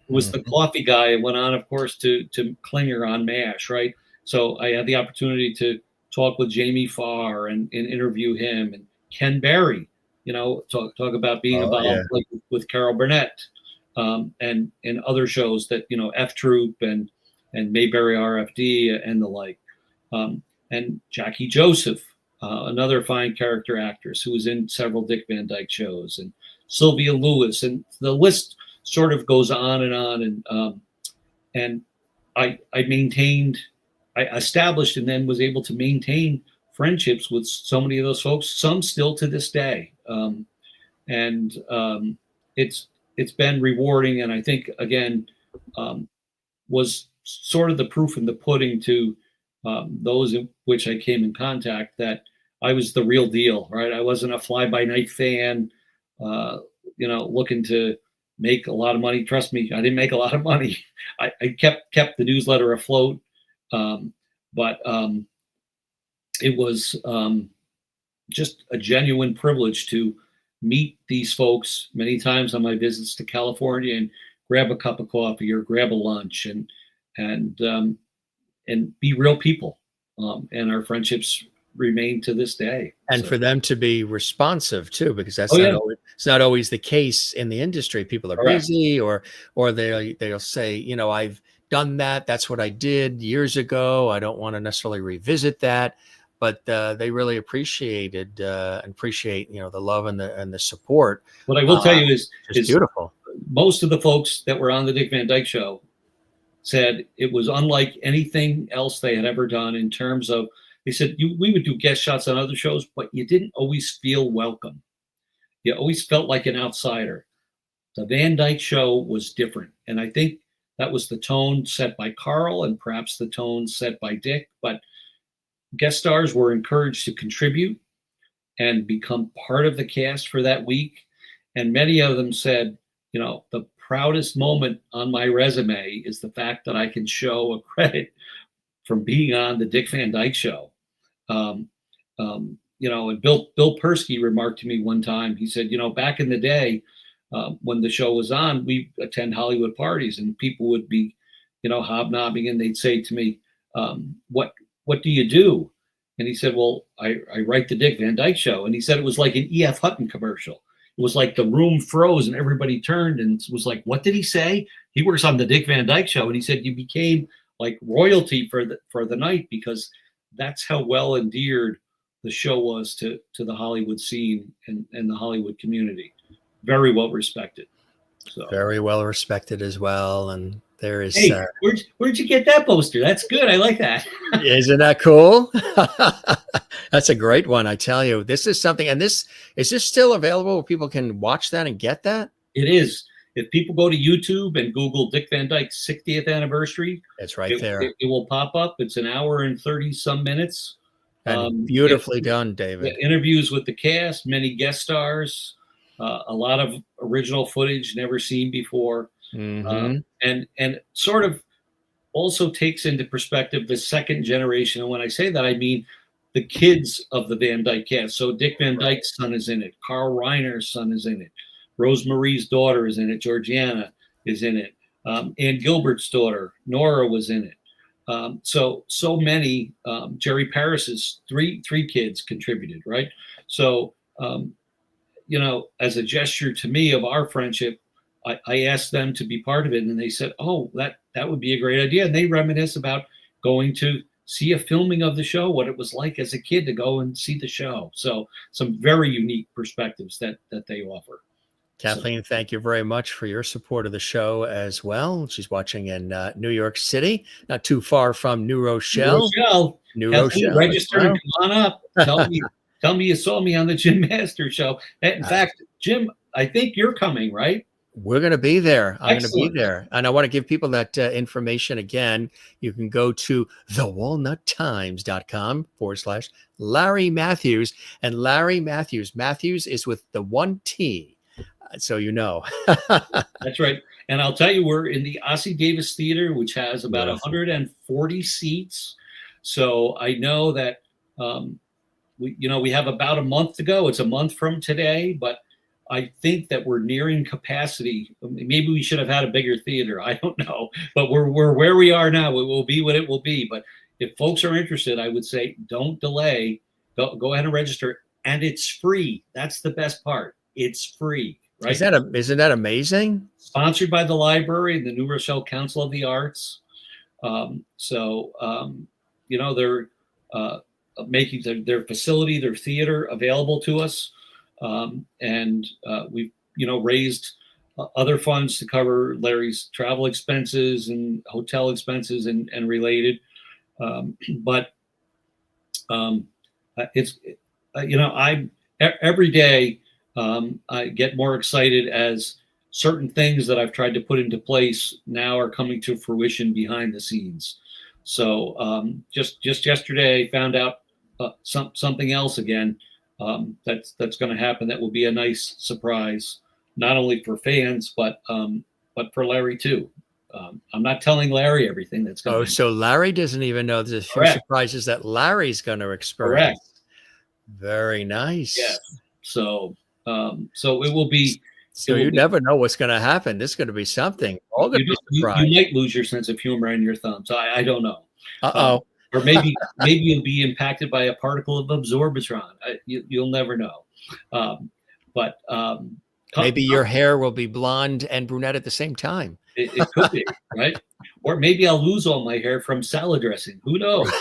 was the coffee guy and went on, of course, to Klinger on MASH, right? So I had the opportunity to talk with Jamie Farr and interview him, and Ken Berry, talk about being involved like with Carol Burnett, and other shows that, F Troop and Mayberry RFD and the like. And Jackie Joseph, another fine character actress who was in several Dick Van Dyke shows, and Sylvia Lewis, and the list sort of goes on and on. And I established and then was able to maintain friendships with so many of those folks, some still to this day. It's been rewarding, and I think, again, was sort of the proof in the pudding to those in which I came in contact that I was the real deal, right? I wasn't a fly-by-night fan, looking to make a lot of money. Trust me, I didn't make a lot of money. I kept the newsletter afloat, but it was just a genuine privilege to meet these folks many times on my visits to California and grab a cup of coffee or grab a lunch and be real people. And our friendships remain to this day. And for them to be responsive too, because that's it's not always the case in the industry. People are busy, or they'll say, I've done that. That's what I did years ago. I don't want to necessarily revisit that, but they really appreciate the love and the support. What I will tell you is beautiful. Most of the folks that were on the Dick Van Dyke Show said it was unlike anything else they had ever done in terms of, they said, we would do guest shots on other shows, but you didn't always feel welcome. You always felt like an outsider. The Van Dyke Show was different. And I think that was the tone set by Carl and perhaps the tone set by Dick. But guest stars were encouraged to contribute and become part of the cast for that week. And many of them said, the proudest moment on my resume is the fact that I can show a credit from being on the Dick Van Dyke Show. And Bill Persky remarked to me one time, he said, back in the day, when the show was on, we attend Hollywood parties and people would be, hobnobbing, and they'd say to me, what do you do? And he said, well, I write the Dick Van Dyke Show. And he said it was like an E.F. Hutton commercial. It was like the room froze and everybody turned and was like, what did he say? He works on the Dick Van Dyke Show. And he said, you became like royalty for the night, because that's how well endeared the show was to the Hollywood scene and the Hollywood community. Very well respected. So Very well respected as well. And there is. Hey, where'd you get that poster? That's good. I like that. Isn't that cool? That's a great one. I tell you, this is something. And is this still available where people can watch that and get that? It is. If people go to YouTube and Google Dick Van Dyke's 60th anniversary, it's right there. It will pop up. It's an hour and 30 some minutes. And beautifully done, David. Interviews with the cast, many guest stars, a lot of original footage never seen before. And sort of also takes into perspective the second generation. And when I say that, I mean the kids of the Van Dyke cast. So Dick Van Dyke's son is in it. Carl Reiner's son is in it. Rosemarie's daughter is in it. Georgiana is in it. Ann Gilbert's daughter, Nora, was in it. So many. Jerry Paris's three kids contributed, right? So, as a gesture to me of our friendship, I asked them to be part of it, and they said, "Oh, that would be a great idea." And they reminisce about going to see a filming of the show, what it was like as a kid to go and see the show. So some very unique perspectives that they offer. Kathleen, thank you very much for your support of the show as well. She's watching in New York City, not too far from New Rochelle. New Rochelle. Register and come on up. Tell me you saw me on the Jim Masters show. In fact, Jim, I think you're coming, right? We're going to be there. I'm going to Excellent. be there. And I want to give people that information again. You can go to thewalnuttimes.com/Larry Mathews. And Larry Mathews is with the 1 T. So you know. That's right. And I'll tell you, we're in the Ossie Davis Theater, which has about 140 seats. So I know that we have about a month to go. It's a month from today, but I think that we're nearing capacity. Maybe we should have had a bigger theater. I don't know, but we're where we are now. It will be what it will be. But if folks are interested, I would say don't delay. Go ahead and register, and it's free. That's the best part. It's free. Right? Isn't that amazing? Sponsored by the library and the New Rochelle Council of the Arts. They're making their facility, their theater available to us. We've, raised other funds to cover Larry's travel expenses and hotel expenses and related. Every day, I get more excited as certain things that I've tried to put into place now are coming to fruition behind the scenes. So just yesterday, I found out something else again that's going to happen. That will be a nice surprise, not only for fans but for Larry too. I'm not telling Larry everything that's going. So Larry doesn't even know there's a few surprises that Larry's going to experience. Correct. Very nice. Yes. So it will be. So you never know what's going to happen. This is going to be something. All going to be surprised. You might lose your sense of humor and your thumb. So I don't know. Or maybe you'll be impacted by a particle of absorbitron. You'll never know. Maybe your hair will be blonde and brunette at the same time. It could be, right? Or maybe I'll lose all my hair from salad dressing. Who knows?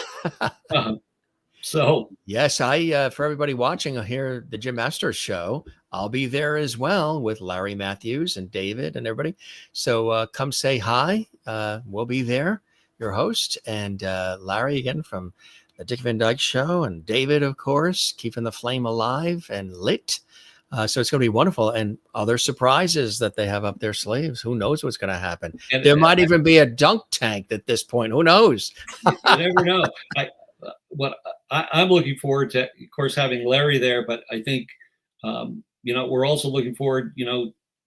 Yes, for everybody watching here, the Jim Masters show, I'll be there as well with Larry Mathews and David and everybody. So come say hi. We'll be there, your host, and Larry again from the Dick Van Dyke Show, and David, of course, keeping the flame alive and lit. So it's going to be wonderful, and other surprises that they have up their sleeves. Who knows what's going to happen? There might even be a dunk tank at this point. Who knows? You never know. I'm looking forward to, of course, having Larry there, but I think, we're also looking forward,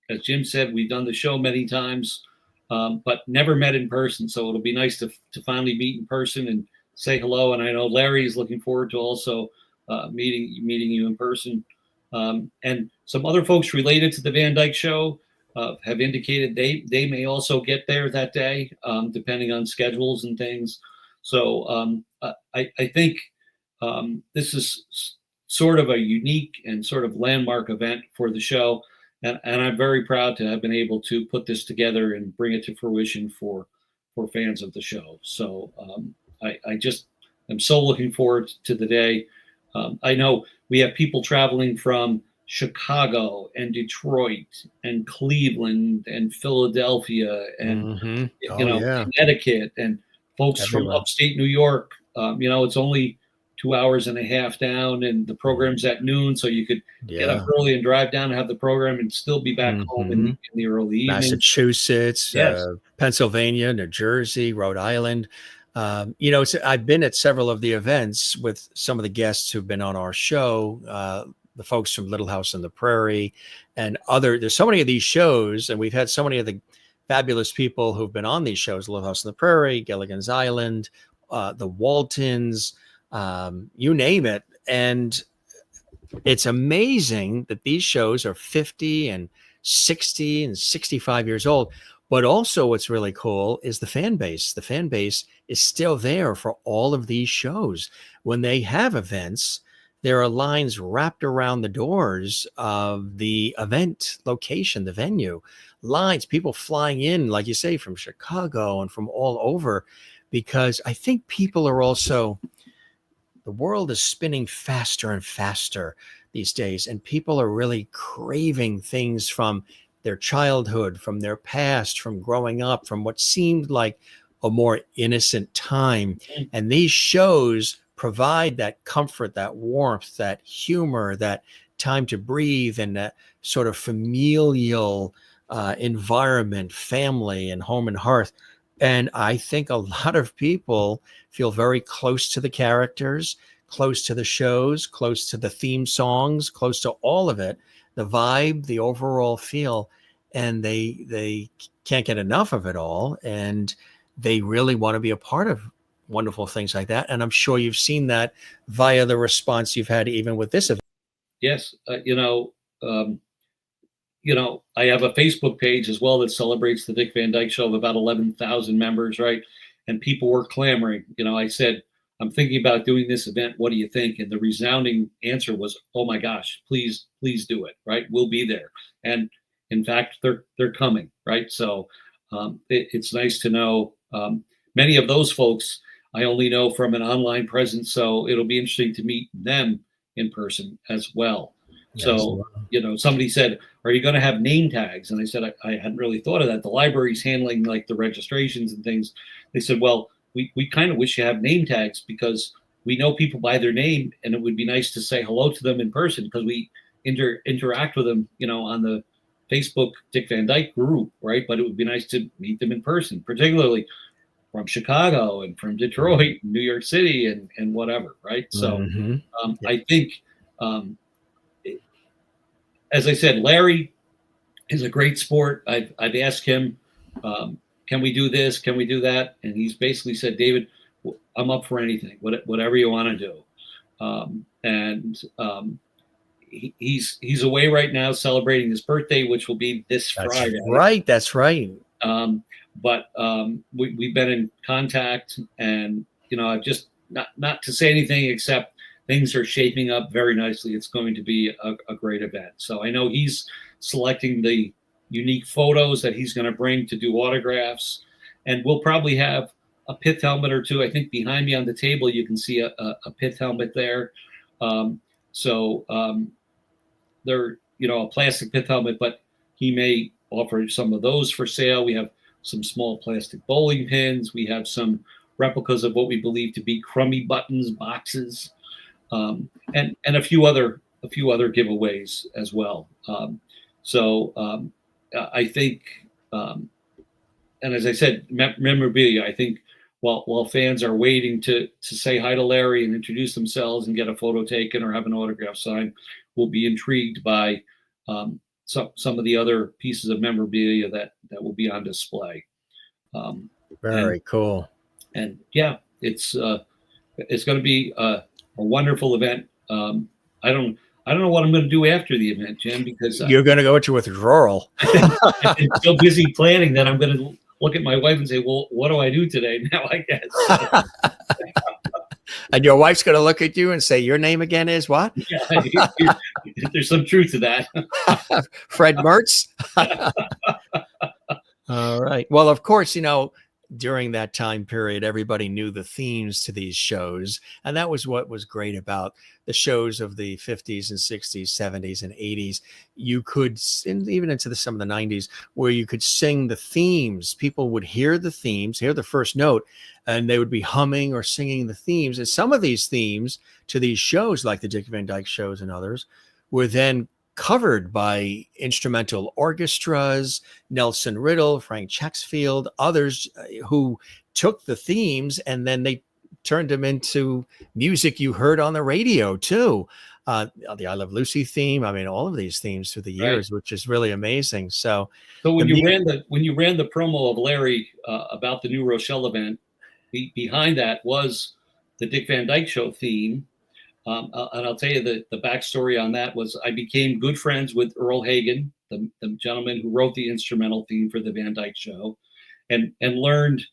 as Jim said, we've done the show many times, but never met in person. So it'll be nice to finally meet in person and say hello. And I know Larry is looking forward to also meeting you in person. And some other folks related to the Van Dyke Show have indicated they may also get there that day, depending on schedules and things. So I think this is sort of a unique and sort of landmark event for the show. And I'm very proud to have been able to put this together and bring it to fruition for fans of the show. So I'm so looking forward to the day. I know we have people traveling from Chicago and Detroit and Cleveland and Philadelphia and Connecticut and folks from upstate New York. It's only 2 hours and a half down, and the program's at noon, so you could get up early and drive down and have the program and still be back home in the early evening. Massachusetts, Pennsylvania, New Jersey, Rhode Island. I've been at several of the events with some of the guests who've been on our show, the folks from Little House on the Prairie and there's so many of these shows, and we've had so many of the fabulous people who've been on these shows, Little House on the Prairie, Gilligan's Island, the Waltons, you name it. And it's amazing that these shows are 50 and 60 and 65 years old. But also what's really cool is the fan base. The fan base is still there for all of these shows. When they have events, there are lines wrapped around the doors of the event location, the venue. Lines, people flying in, like you say, from Chicago and from all over, because I think people are also, the world is spinning faster and faster these days, and people are really craving things from their childhood, from their past, from growing up, from what seemed like a more innocent time. And these shows provide that comfort, that warmth, that humor, that time to breathe, and that sort of familial environment, family and home and hearth. And I think a lot of people feel very close to the characters, close to the shows, close to the theme songs, close to all of it, the vibe, the overall feel, and they can't get enough of it all. And they really want to be a part of wonderful things like that. And I'm sure you've seen that via the response you've had even with this event. Yes. I have a Facebook page as well that celebrates the Dick Van Dyke Show of about 11,000 members, right? And people were clamoring. I said, I'm thinking about doing this event. What do you think? And the resounding answer was, oh my gosh, please do it, right? We'll be there. And in fact, they're coming, right? So it's nice to know. Many of those folks I only know from an online presence, so it'll be interesting to meet them in person as well. Yes. So, somebody said, are you going to have name tags? And I said, I hadn't really thought of that. The library's handling like the registrations and things. They said, well, we kind of wish you have name tags because we know people by their name, and it would be nice to say hello to them in person because we interact with them, on the Facebook Dick Van Dyke group, right? But it would be nice to meet them in person, particularly from Chicago and from Detroit, New York City, and whatever, right? So I think, as I said, Larry is a great sport. I've asked him, can we do this? Can we do that? And he's basically said, David, I'm up for anything, whatever you want to do. He's away right now celebrating his birthday, which will be this Friday. That's right. But we've been in contact, and I've just not to say anything except things are shaping up very nicely. It's going to be a great event. So I know he's selecting the unique photos that he's going to bring to do autographs, and we'll probably have a pith helmet or two. I think behind me on the table you can see a pith helmet there. They're a plastic pith helmet, but he may offer some of those for sale. We have some small plastic bowling pins. We have some replicas of what we believe to be crummy buttons boxes, and a few other giveaways as well. I think, and as I said, memorabilia. I think while fans are waiting to say hi to Larry and introduce themselves and get a photo taken or have an autograph signed, will be intrigued by some of the other pieces of memorabilia that will be on display. Very cool. And yeah, it's going to be a wonderful event. I don't know what I'm going to do after the event, Jim, because you're going to go into withdrawal. I've been so busy planning that I'm going to look at my wife and say, well, what do I do today now, I guess? And your wife's going to look at you and say, your name again is what? Yeah, there's some truth to that. Fred Mertz. All right. Well, of course, during that time period, everybody knew the themes to these shows. And that was what was great about the shows of the 50s and 60s, 70s and 80s. You could, and even into some of the 90s, where you could sing the themes. People would hear the themes, hear the first note, and they would be humming or singing the themes. And some of these themes to these shows, like the Dick Van Dyke shows and others, were then covered by instrumental orchestras, Nelson Riddle, Frank Checksfield, others who took the themes and then they turned them into music you heard on the radio too. The I Love Lucy theme. I mean, all of these themes through the years, right, which is really amazing. So when you ran the promo of Larry about the new Rochelle event, behind that was the Dick Van Dyke Show theme. And I'll tell you the backstory on that was I became good friends with Earle Hagen, the gentleman who wrote the instrumental theme for the Van Dyke Show, and learned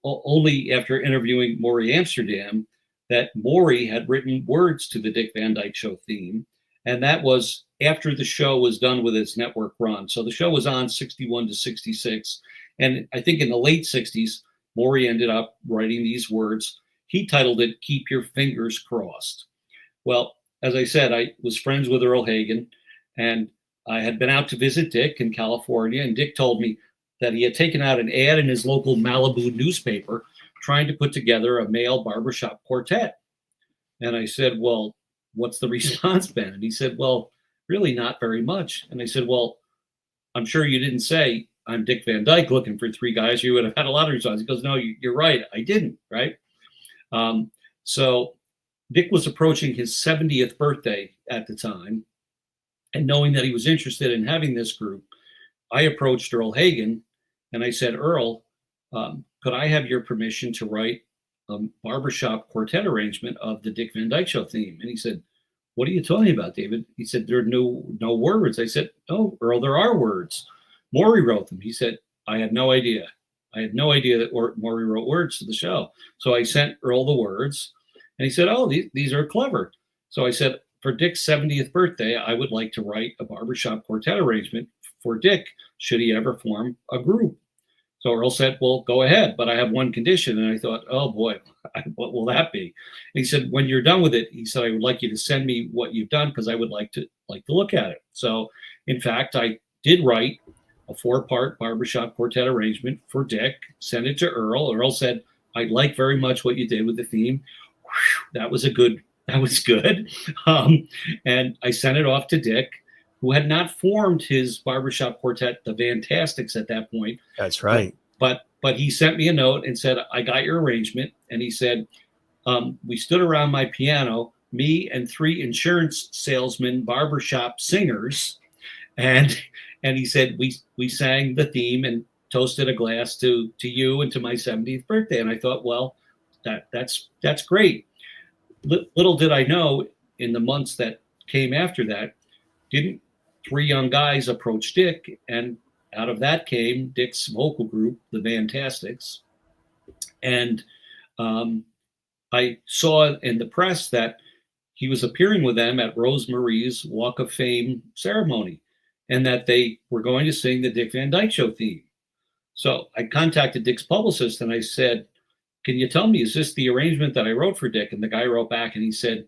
only after interviewing Morey Amsterdam that Morey had written words to the Dick Van Dyke Show theme. And that was after the show was done with its network run. So the show was on 61 to 66. And I think in the late 60s, Morey ended up writing these words. He titled it, "Keep Your Fingers Crossed." Well, as I said, I was friends with Earle Hagen, and I had been out to visit Dick in California, and Dick told me that he had taken out an ad in his local Malibu newspaper trying to put together a male barbershop quartet. And I said, well, what's the response been? And he said, well, really not very much. And I said, well, I'm sure you didn't say, I'm Dick Van Dyke looking for three guys. You would have had a lot of response. He goes, no, you're right. I didn't, right? So Dick was approaching his 70th birthday at the time. And knowing that he was interested in having this group, I approached Earle Hagen and I said, Earle, could I have your permission to write a barbershop quartet arrangement of the Dick Van Dyke Show theme? And he said, what are you talking about, David? He said, there are no words. I said, no, Earle, there are words. Morey wrote them. He said, I had no idea. I had no idea that Morey wrote words to the show. So I sent Earle the words and he said, oh, these are clever. So I said, for Dick's 70th birthday, I would like to write a barbershop quartet arrangement for Dick, should he ever form a group. So Earle said, well, go ahead, but I have one condition. And I thought, oh boy, what will that be? And he said, when you're done with it, he said, I would like you to send me what you've done because I would like to look at it. So in fact, I did write a 4-part barbershop quartet arrangement for Dick, sent it to Earle. Earle said, I like very much what you did with the theme. Whew, that was good. And I sent it off to Dick, who had not formed his barbershop quartet, the Fantastics, at that point. That's right. But he sent me a note and said, I got your arrangement. And he said, we stood around my piano, me and 3 insurance salesmen, barbershop singers. And he said, we sang the theme and toasted a glass to you and to my 70th birthday. And I thought, well, that's great. Little did I know, in the months that came after that, didn't 3 young guys approach Dick, and out of that came Dick's vocal group, the Fantastics. And I saw in the press that he was appearing with them at Rosemarie's Walk of Fame ceremony, and that they were going to sing the Dick Van Dyke Show theme. So I contacted Dick's publicist and I said, can you tell me, is this the arrangement that I wrote for Dick? And the guy wrote back and he said,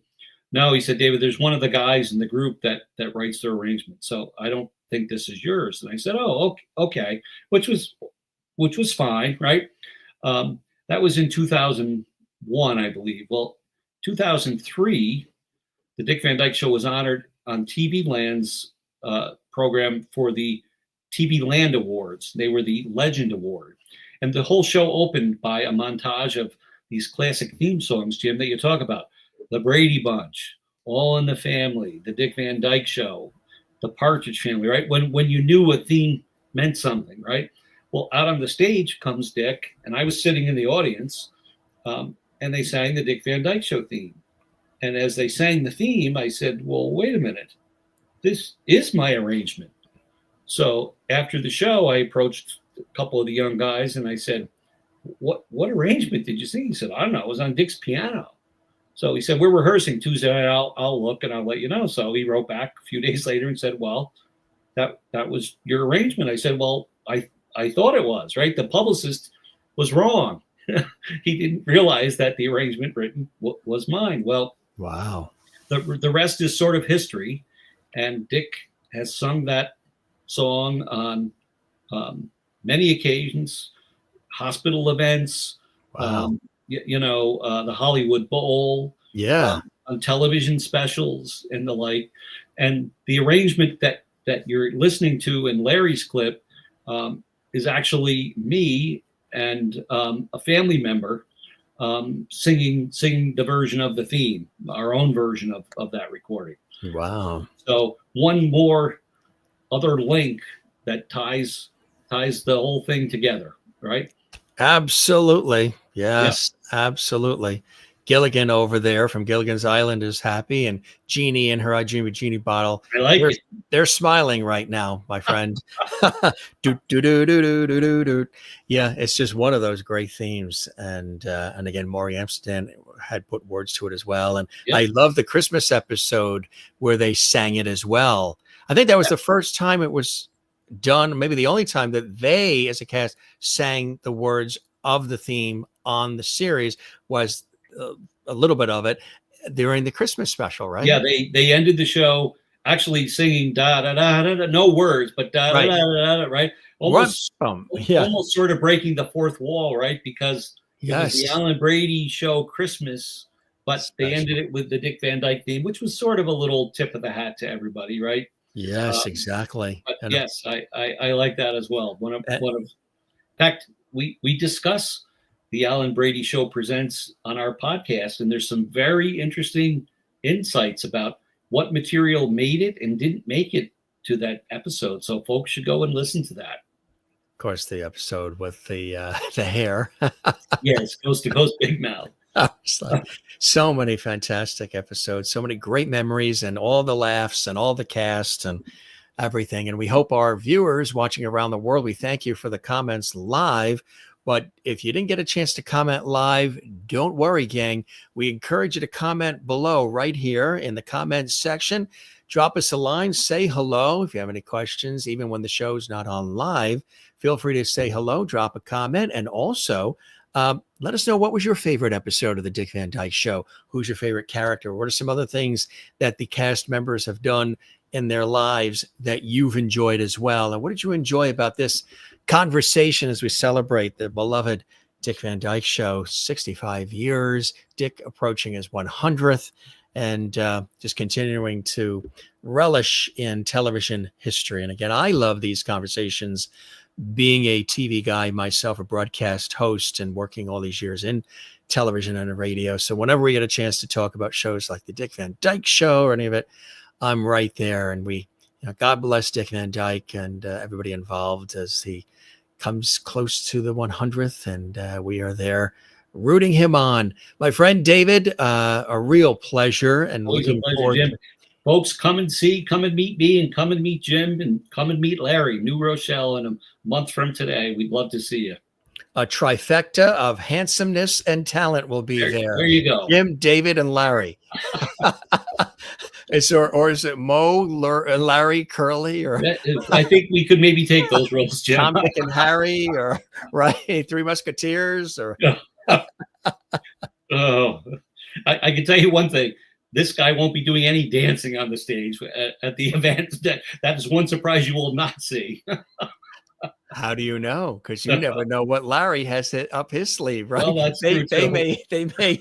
no, he said, David, there's one of the guys in the group that writes the arrangement. So I don't think this is yours. And I said, oh, okay, which was fine, right? That was in 2001, I believe. Well, 2003, the Dick Van Dyke Show was honored on TV Land's program for the TV Land Awards. They were the Legend Award. And the whole show opened by a montage of these classic theme songs, Jim, that you talk about. The Brady Bunch, All in the Family, the Dick Van Dyke Show, the Partridge Family, right? When you knew a theme meant something, right? Well, out on the stage comes Dick, and I was sitting in the audience, and they sang the Dick Van Dyke Show theme. And as they sang the theme, I said, well, wait a minute. This is my arrangement. So after the show, I approached a couple of the young guys, and I said, what arrangement did you sing? He said, I don't know. It was on Dick's piano. So he said, we're rehearsing Tuesday night. I'll look and I'll let you know. So he wrote back a few days later and said, well, that was your arrangement. I said, well, I thought it was, right? The publicist was wrong. He didn't realize that the arrangement written was mine. Well, Wow. the rest is sort of history, and Dick has sung that song on many occasions, hospital events, Wow. the Hollywood Bowl, Yeah. on television specials and the like. And the arrangement that you're listening to in Larry's clip is actually me and a family member singing the version of the theme, our own version of that recording. Wow. So one more other link that ties the whole thing together, right? Absolutely. Yes, absolutely. Gilligan over there from Gilligan's Island is happy, and Jeannie in her I Dream of Jeannie bottle. I like it. They're smiling right now, my friend. do, do, do, do, do, do, do, do. Yeah, it's just one of those great themes. And again, Morey Amsterdam had put words to it as well. And I love the Christmas episode where they sang it as well. I think that was the first time it was done, maybe the only time that they as a cast sang the words of the theme on the series was a little bit of it during the Christmas special, right? Yeah, they ended the show actually singing da da da da, da no words, but da da da da, right? Almost sort of breaking the fourth wall, right? Because it was the Alan Brady Show Christmas, but they ended it with the Dick Van Dyke theme, which was sort of a little tip of the hat to everybody, right? Yes, exactly. But yes, I like that as well. In fact, we discuss the Alan Brady Show Presents on our podcast, and there's some very interesting insights about what material made it and didn't make it to that episode. So folks should go and listen to that. Of course, the episode with the hair. Yes, Coast to Coast Big Mouth. So many fantastic episodes, so many great memories, and all the laughs and all the cast and everything. And we hope our viewers watching around the world, we thank you for the comments live. But if you didn't get a chance to comment live, don't worry, gang. We encourage you to comment below right here in the comments section. Drop us a line, say hello. If you have any questions, even when the show's not on live, feel free to say hello, drop a comment, and also let us know what was your favorite episode of the Dick Van Dyke Show. Who's your favorite character? What are some other things that the cast members have done in their lives that you've enjoyed as well? And what did you enjoy about this conversation as we celebrate the beloved Dick Van Dyke Show? 65 years, Dick approaching his 100th, and just continuing to relish in television history. And again, I love these conversations, being a TV guy myself, a broadcast host, and working all these years in television and radio. So whenever we get a chance to talk about shows like the Dick Van Dyke Show or any of it, I'm right there. And God bless Dick Van Dyke and everybody involved as he comes close to the 100th, and we are there rooting him on. My friend David, a real pleasure, and looking forward Jim. Folks, come and meet me, and come and meet Jim, and come and meet Larry, New Rochelle, in a month from today. We'd love to see you. A trifecta of handsomeness and talent will be there. There you go. Jim, David, and Larry. Is it Mo, Larry, Curly, or I think we could maybe take those roles, Jim. Tom, Dick, and Harry, or right, Three Musketeers, or oh, I can tell you one thing. This guy won't be doing any dancing on the stage at the event. That is one surprise you will not see. How do you know? Because you never know what Larry has up his sleeve, right? Well, that's they true, may,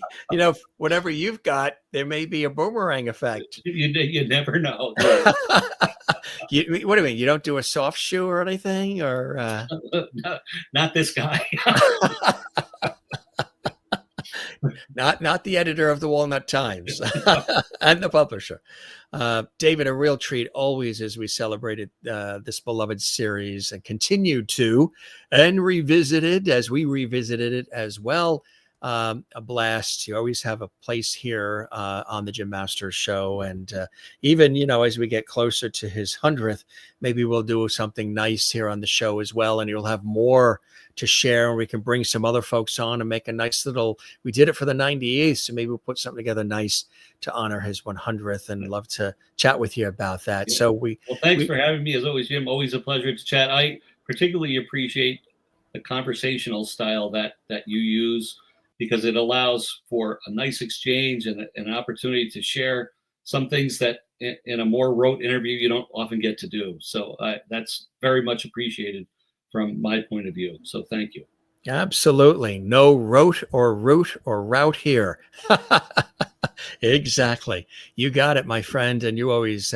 whatever you've got, there may be a boomerang effect. You never know. What do you mean? You don't do a soft shoe or anything, or not this guy. Not the editor of the Walnut Times and the publisher. David, a real treat always as we celebrated this beloved series and continued to, and revisited as we revisited it as well. A blast. You always have a place here on the Jim Masters Show. And even, as we get closer to his 100th, maybe we'll do something nice here on the show as well. And you'll have more to share, and we can bring some other folks on and make a nice we did it for the 98th. So maybe we'll put something together nice to honor his 100th, and love to chat with you about that. Yeah. So thanks for having me as always, Jim. Always a pleasure to chat. I particularly appreciate the conversational style that you use, because it allows for a nice exchange and an opportunity to share some things that in a more rote interview you don't often get to do. So that's very much appreciated from my point of view. So thank you. Absolutely. No rote or route here. Exactly. You got it, my friend. And you always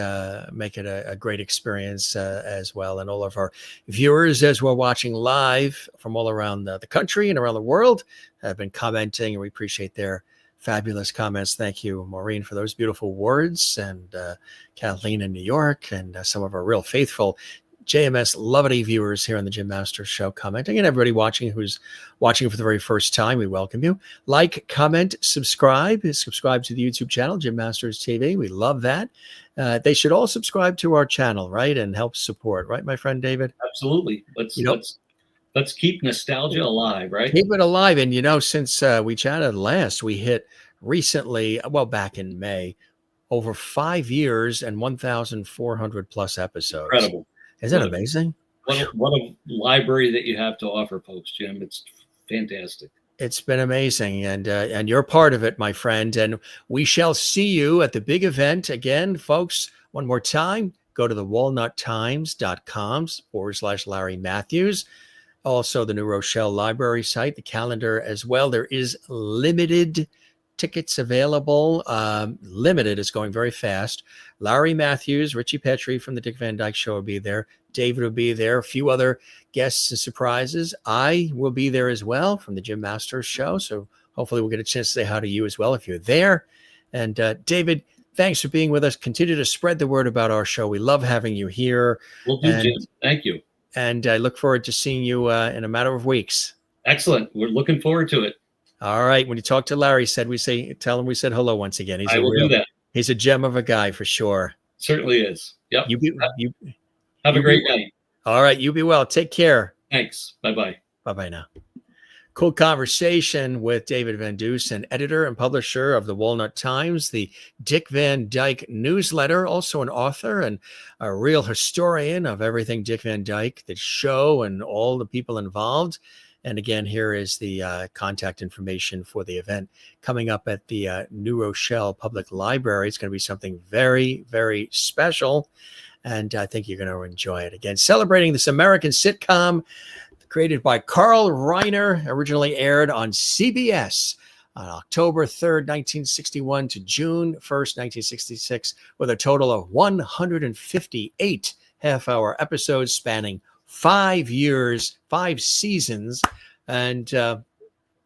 make it a great experience as well. And all of our viewers, as we're watching live from all around the country and around the world, have been commenting, and we appreciate their fabulous comments. Thank you, Maureen, for those beautiful words, and Kathleen in New York, and some of our real faithful JMS Lovity viewers here on the Jim Masters Show commenting, and everybody watching who's watching for the very first time. We welcome you. Like, comment, subscribe to the YouTube channel, Jim Masters TV. We love that. They should all subscribe to our channel, right? And help support, right, my friend David? Absolutely. Let's keep nostalgia alive, right? Keep it alive. And since we chatted last, we hit recently, back in May, over 5 years and 1,400 plus episodes. Incredible. Isn't that amazing? What a library that you have to offer folks, Jim. It's fantastic. It's been amazing. And you're part of it, my friend. And we shall see you at the big event again, folks. One more time, go to the walnuttimes.com/Larry Mathews. Also, the new Rochelle Library site, the calendar as well. There is limited tickets available. Limited is going very fast. Larry Mathews, Rob Petrie from the Dick Van Dyke Show will be there. David will be there. A few other guests and surprises. I will be there as well from the Jim Masters Show. So hopefully we'll get a chance to say hi to you as well if you're there. And David, thanks for being with us. Continue to spread the word about our show. We love having you here. Will do, Jim. Thank you. And I look forward to seeing you in a matter of weeks. Excellent. We're looking forward to it. All right. When you talk to Larry, tell him we said hello once again. I will do that. He's a gem of a guy for sure. Certainly is. Yep. Have a you great night. All right. You be well. Take care. Thanks. Bye-bye. Bye-bye now. Cool conversation with David Van Deusen, editor and publisher of the Walnut Times, the Dick Van Dyke newsletter, also an author and a real historian of everything Dick Van Dyke, the show, and all the people involved. And again, here is the contact information for the event coming up at the New Rochelle Public Library. It's going to be something very, very special, and I think you're going to enjoy it. Again, celebrating this American sitcom created by Carl Reiner, originally aired on CBS on October 3rd, 1961 to June 1st, 1966, with a total of 158 half-hour episodes spanning 5 years, 5 seasons, and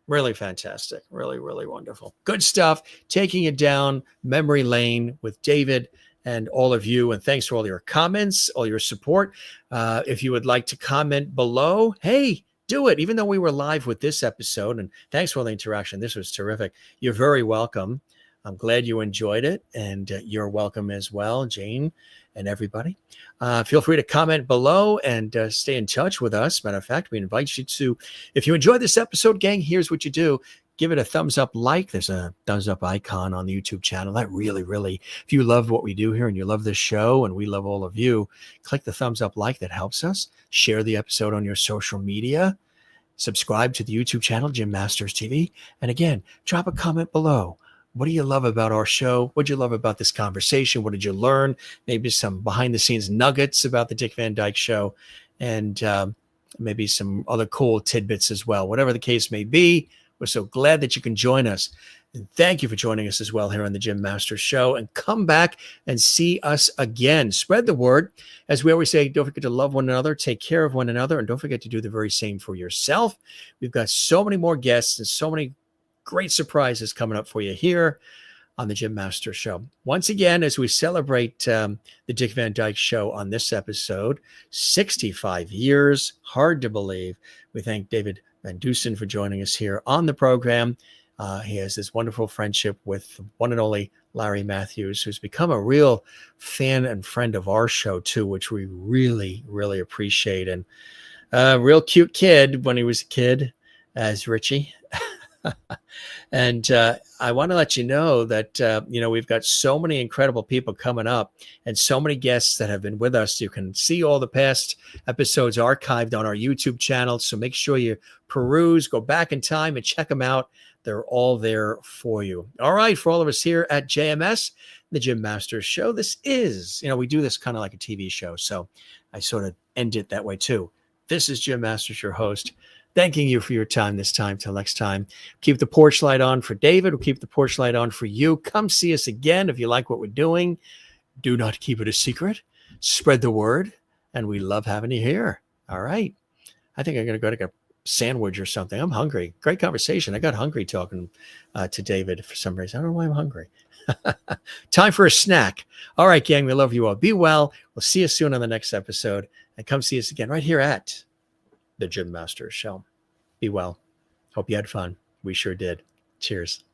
really fantastic. Really, really wonderful. Good stuff. Taking it down memory lane with David and all of you. And thanks for all your comments, all your support. If you would like to comment below, hey, do it. Even though we were live with this episode, and thanks for all the interaction. This was terrific. You're very welcome. I'm glad you enjoyed it, and you're welcome as well, Jane and everybody. Feel free to comment below and stay in touch with us. Matter of fact, we invite you to, if you enjoyed this episode, gang, here's what you do. Give it a thumbs up like. There's a thumbs up icon on the YouTube channel. That really, if you love what we do here and you love this show and we love all of you, click the thumbs up like. That helps us. Share the episode on your social media. Subscribe to the YouTube channel, Jim Masters TV. And again, drop a comment below. What do you love about our show? What did you love about this conversation? What did you learn? Maybe some behind the scenes nuggets about the Dick Van Dyke Show, and maybe some other cool tidbits as well. Whatever the case may be, we're so glad that you can join us. And thank you for joining us as well here on the Jim Masters Show. And come back and see us again. Spread the word. As we always say, don't forget to love one another, take care of one another, and don't forget to do the very same for yourself. We've got so many more guests and so many great surprises coming up for you here on the Jim Masters Show. Once again, as we celebrate the Dick Van Dyke Show on this episode, 65 years, hard to believe. We thank David Van Deusen for joining us here on the program. He has this wonderful friendship with one and only Larry Mathews, who's become a real fan and friend of our show too, which we really, really appreciate. And a real cute kid when he was a kid as Ritchie. And I want to let you know that, we've got so many incredible people coming up and so many guests that have been with us. You can see all the past episodes archived on our YouTube channel. So make sure you peruse, go back in time and check them out. They're all there for you. All right. For all of us here at JMS, the Jim Masters Show, this is, we do this kind of like a TV show. So I sort of end it that way too. This is Jim Masters, your host. Thanking you for your time this time. Till next time, keep the porch light on for David. We'll keep the porch light on for you. Come see us again if you like what we're doing. Do not keep it a secret. Spread the word. And we love having you here. All right. I think I'm going to go to a sandwich or something. I'm hungry. Great conversation. I got hungry talking to David for some reason. I don't know why I'm hungry. Time for a snack. All right, gang. We love you all. Be well. We'll see you soon on the next episode. And come see us again right here at the Jim Masters Show. Be well. Hope you had fun. We sure did. Cheers.